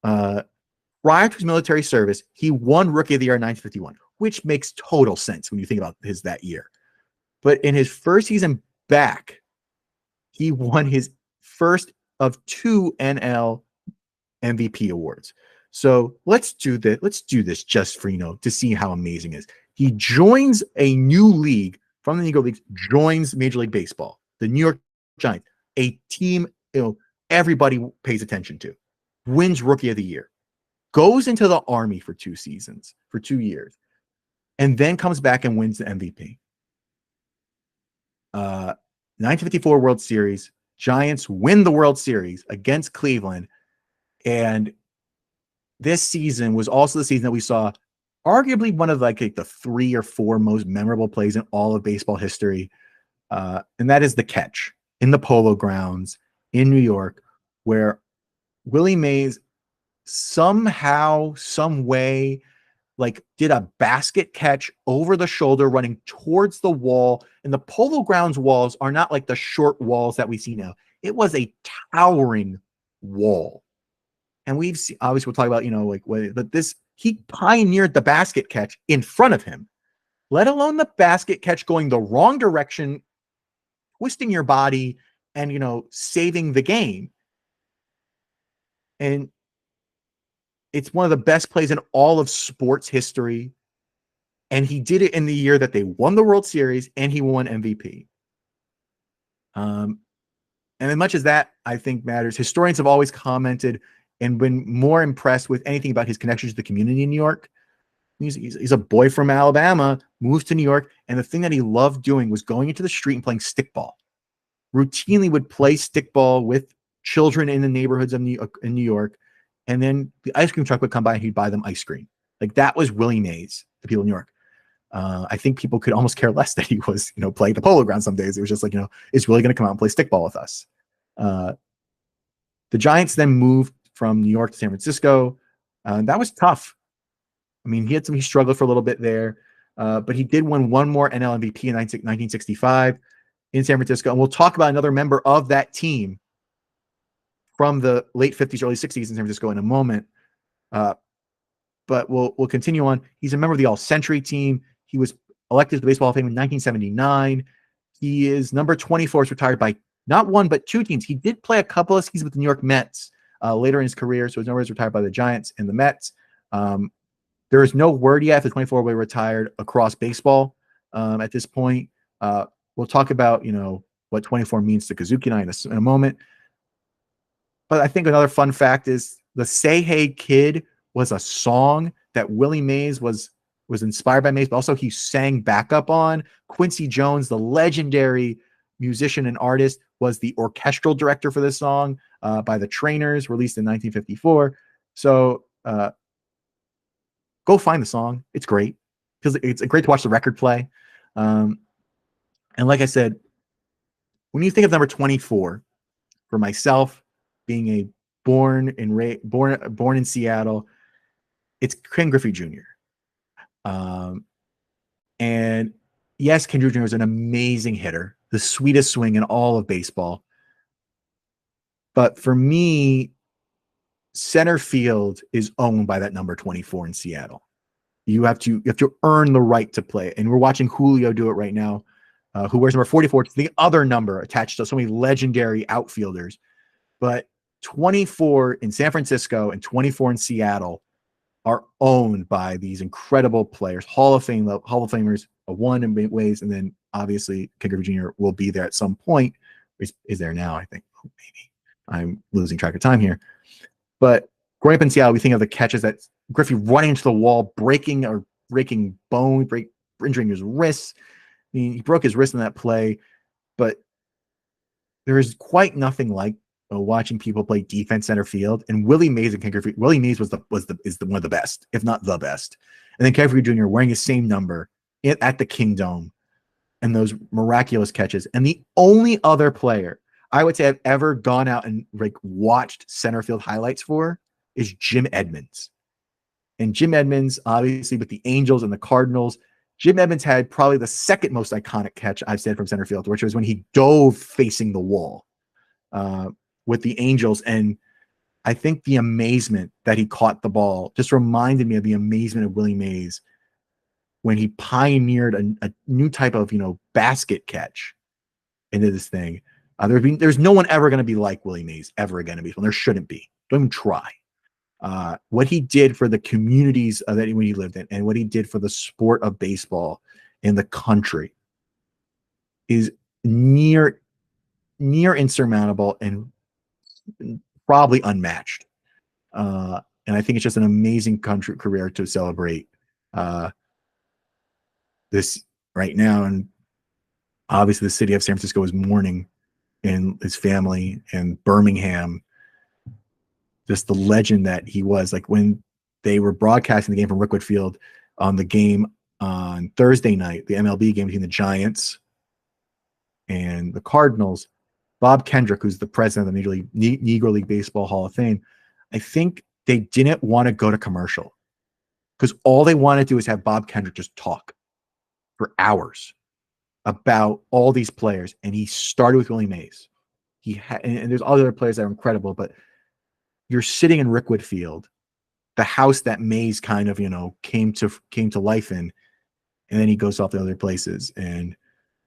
Prior to his military service, he won Rookie of the Year in 1951, which makes total sense when you think about that year. But in his first season back, he won his first of 2 NL MVP awards. So let's do this. Let's do this just for, to see how amazing it is. He joins a new league from the Negro Leagues, joins Major League Baseball, the New York Giants, a team, everybody pays attention to, wins Rookie of the Year, goes into the Army for 2 seasons, for 2 years, and then comes back and wins the MVP. 1954 World Series, Giants win the World Series against Cleveland. And this season was also the season that we saw arguably one of the 3 or 4 most memorable plays in all of baseball history. And that is the catch in the Polo Grounds in New York, where Willie Mays somehow, some way, like did a basket catch over the shoulder running towards the wall. And the Polo Grounds walls are not like the short walls that we see now. It was a towering wall. And we've seen, obviously we'll talk about, but he pioneered the basket catch in front of him, let alone the basket catch going the wrong direction, twisting your body and, saving the game. And it's one of the best plays in all of sports history. And he did it in the year that they won the World Series and he won MVP. And as much as that, I think, matters, historians have always commented and been more impressed with anything about his connections to the community in New York. He's a boy from Alabama, moves to New York, and the thing that he loved doing was going into the street and playing stickball. Routinely would play stickball with children in the neighborhoods of in New York, and then the ice cream truck would come by and he'd buy them ice cream. Like, that was Willie Mays, the people in New York. I think people could almost care less that he was, playing the Polo Ground some days. It was just like, is Willie going to come out and play stickball with us? The Giants then moved from New York to San Francisco. That was tough. I mean, he struggled for a little bit there, but he did win one more NL MVP in 1965 in San Francisco. And we'll talk about another member of that team from the late 50s, early 60s in San Francisco in a moment. But we'll continue on. He's a member of the All-Century team. He was elected to the Baseball Hall of Fame in 1979. He is number 24. He's retired by not one, but two teams. He did play a couple of seasons with the New York Mets later in his career, so he's retired by the Giants and the Mets. There is no word yet if the 24 will be retired across baseball at this point. We'll talk about, what 24 means to Kazuki and I in a moment. But I think another fun fact is the Say Hey Kid was a song that Willie Mays was inspired by Mays, but also he sang backup on. Quincy Jones, the legendary musician and artist, was the orchestral director for this song by the Trainers, released in 1954. So go find the song. It's great because it's great to watch the record play. And like I said, when you think of number 24, for myself, being a born in Seattle, it's Ken Griffey Jr. And yes, Ken Griffey Jr. was an amazing hitter, the sweetest swing in all of baseball. But for me, center field is owned by that number 24 in Seattle. You have to earn the right to play. And we're watching Julio do it right now, who wears number 44. It's the other number attached to so many legendary outfielders. But 24 in San Francisco and 24 in Seattle are owned by these incredible players, Hall of Famers, one in ways, and then obviously Ken Griffey Jr. will be there at some point. Is there now, I think. Maybe I'm losing track of time here. But growing up in Seattle, we think of the catches that Griffey running into the wall, breaking bone, injuring his wrists. I mean, he broke his wrist in that play, but there is quite nothing like watching people play defense center field. And Willie Mays and Ken Griffey, Willie Mays is one of the best, if not the best. And then Ken Griffey Jr. wearing his same number at the Kingdome, and those miraculous catches. And the only other player I would say I've ever gone out and watched center field highlights for is Jim Edmonds. And Jim Edmonds, obviously with the Angels and the Cardinals, Jim Edmonds had probably the second most iconic catch I've said from center field, which was when he dove facing the wall with the Angels. And I think the amazement that he caught the ball just reminded me of the amazement of Willie Mays when he pioneered a new type of, basket catch into this thing. There's no one ever going to be like Willie Mays ever again in baseball. There shouldn't be. Don't even try. What he did for the communities that he lived in, and what he did for the sport of baseball in the country, is near insurmountable and probably unmatched. And I think it's just an amazing career to celebrate this right now. And obviously, the city of San Francisco is mourning in his family, and Birmingham, just the legend that he was. Like when they were broadcasting the game from Rickwood Field on the game on Thursday night, the MLB game between the Giants and the Cardinals, Bob Kendrick, who's the president of the Negro League Baseball Hall of Fame, I think they didn't want to go to commercial because all they want to do is have Bob Kendrick just talk for hours about all these players. And he started with Willie Mays. And there's other players that are incredible, but you're sitting in Rickwood Field, the house that Mays kind of, came to life in, and then he goes off to other places. And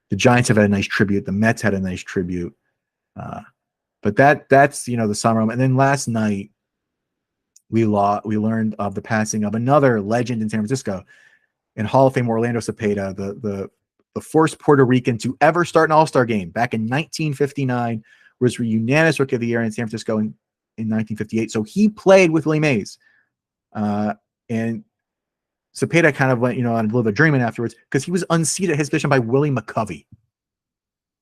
the Giants have had a nice tribute. The Mets had a nice tribute. But that's the summer. And then last night we learned of the passing of another legend in San Francisco, in Hall of Fame Orlando Cepeda, the first Puerto Rican to ever start an All-Star game back in 1959, was unanimous Rookie of the Year in San Francisco in 1958. So he played with Willie Mays. And Cepeda kind of went, on a little bit of dreaming afterwards because he was unseated at his position by Willie McCovey,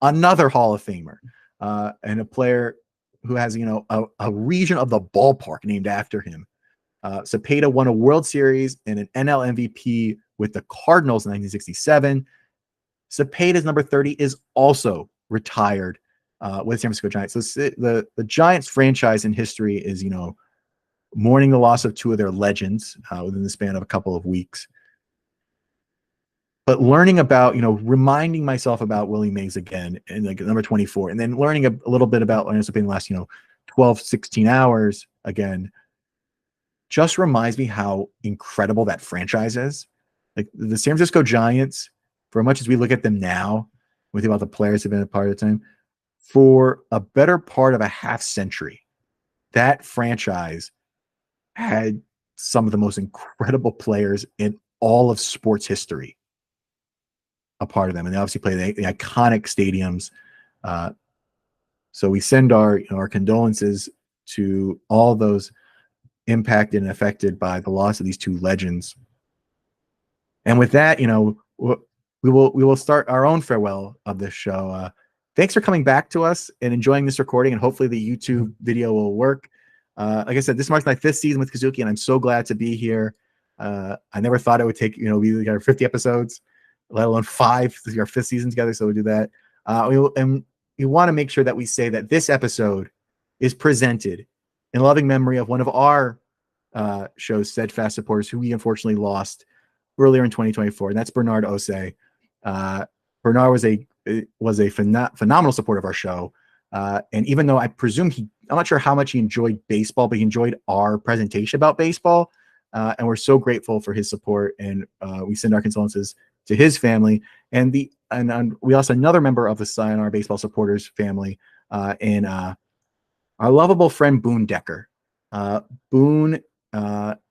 another Hall of Famer, and a player who has, a region of the ballpark named after him. Cepeda won a World Series and an NL MVP with the Cardinals in 1967. Cepeda's number 30 is also retired with San Francisco Giants. So the Giants franchise in history is, mourning the loss of two of their legends within the span of a couple of weeks. But learning about, reminding myself about Willie Mays again and like number 24, and then learning a little bit about Orlando Cepeda in the last, 12, 16 hours again, just reminds me how incredible that franchise is. Like the San Francisco Giants, for as much as we look at them now, we think about the players who've been a part of the time, for a better part of a half century, that franchise had some of the most incredible players in all of sports history a part of them. And they obviously play the iconic stadiums. So we send our condolences to all those impacted and affected by the loss of these two legends. And with that, we will start our own farewell of this show. Thanks for coming back to us and enjoying this recording, and hopefully the YouTube video will work. Like I said, this marks my 5th season with Kazuki, and I'm so glad to be here. I never thought it would take, we got 50 episodes, let alone 5. This is our 5th season together, so we'll do that. We want to make sure that we say that this episode is presented in loving memory of one of our show's steadfast supporters who we unfortunately lost earlier in 2024, and that's Bernard Osei. Bernard was a phenomenal supporter of our show. And even though I presume I'm not sure how much he enjoyed baseball, but he enjoyed our presentation about baseball. And we're so grateful for his support. And we send our condolences to his family. And we also another member of the Sayonara baseball supporters family, and our lovable friend Boone Decker. Boone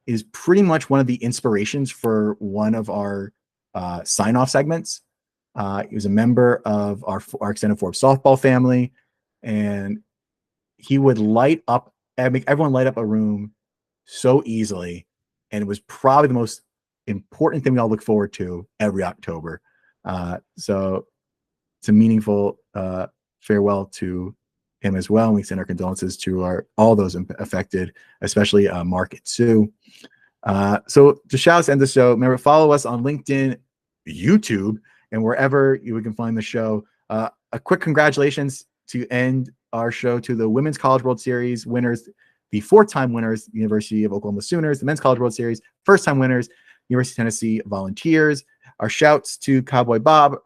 is pretty much one of the inspirations for one of our sign-off segments. He was a member of our extended Forbes softball family, and he would make everyone light up a room so easily. And it was probably the most important thing we all look forward to every October. So it's a meaningful farewell to him as well. And we send our condolences to all those affected, especially Mark and Sue. So to shout us end the show, remember, follow us on LinkedIn, YouTube, and wherever you can find the show. A quick congratulations to end our show to the Women's College World Series winners, the 4-time winners, University of Oklahoma Sooners, the Men's College World Series, first-time winners, University of Tennessee Volunteers. Our shouts to Cowboy Bob,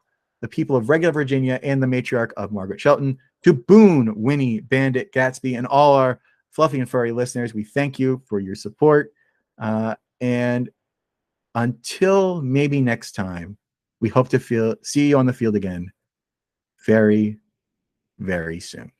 the people of regular Virginia, and the matriarch of Margaret Shelton, to Boone, Winnie, Bandit, Gatsby, and all our fluffy and furry listeners. We thank you for your support. And until maybe next time, we hope to see you on the field again very, very soon.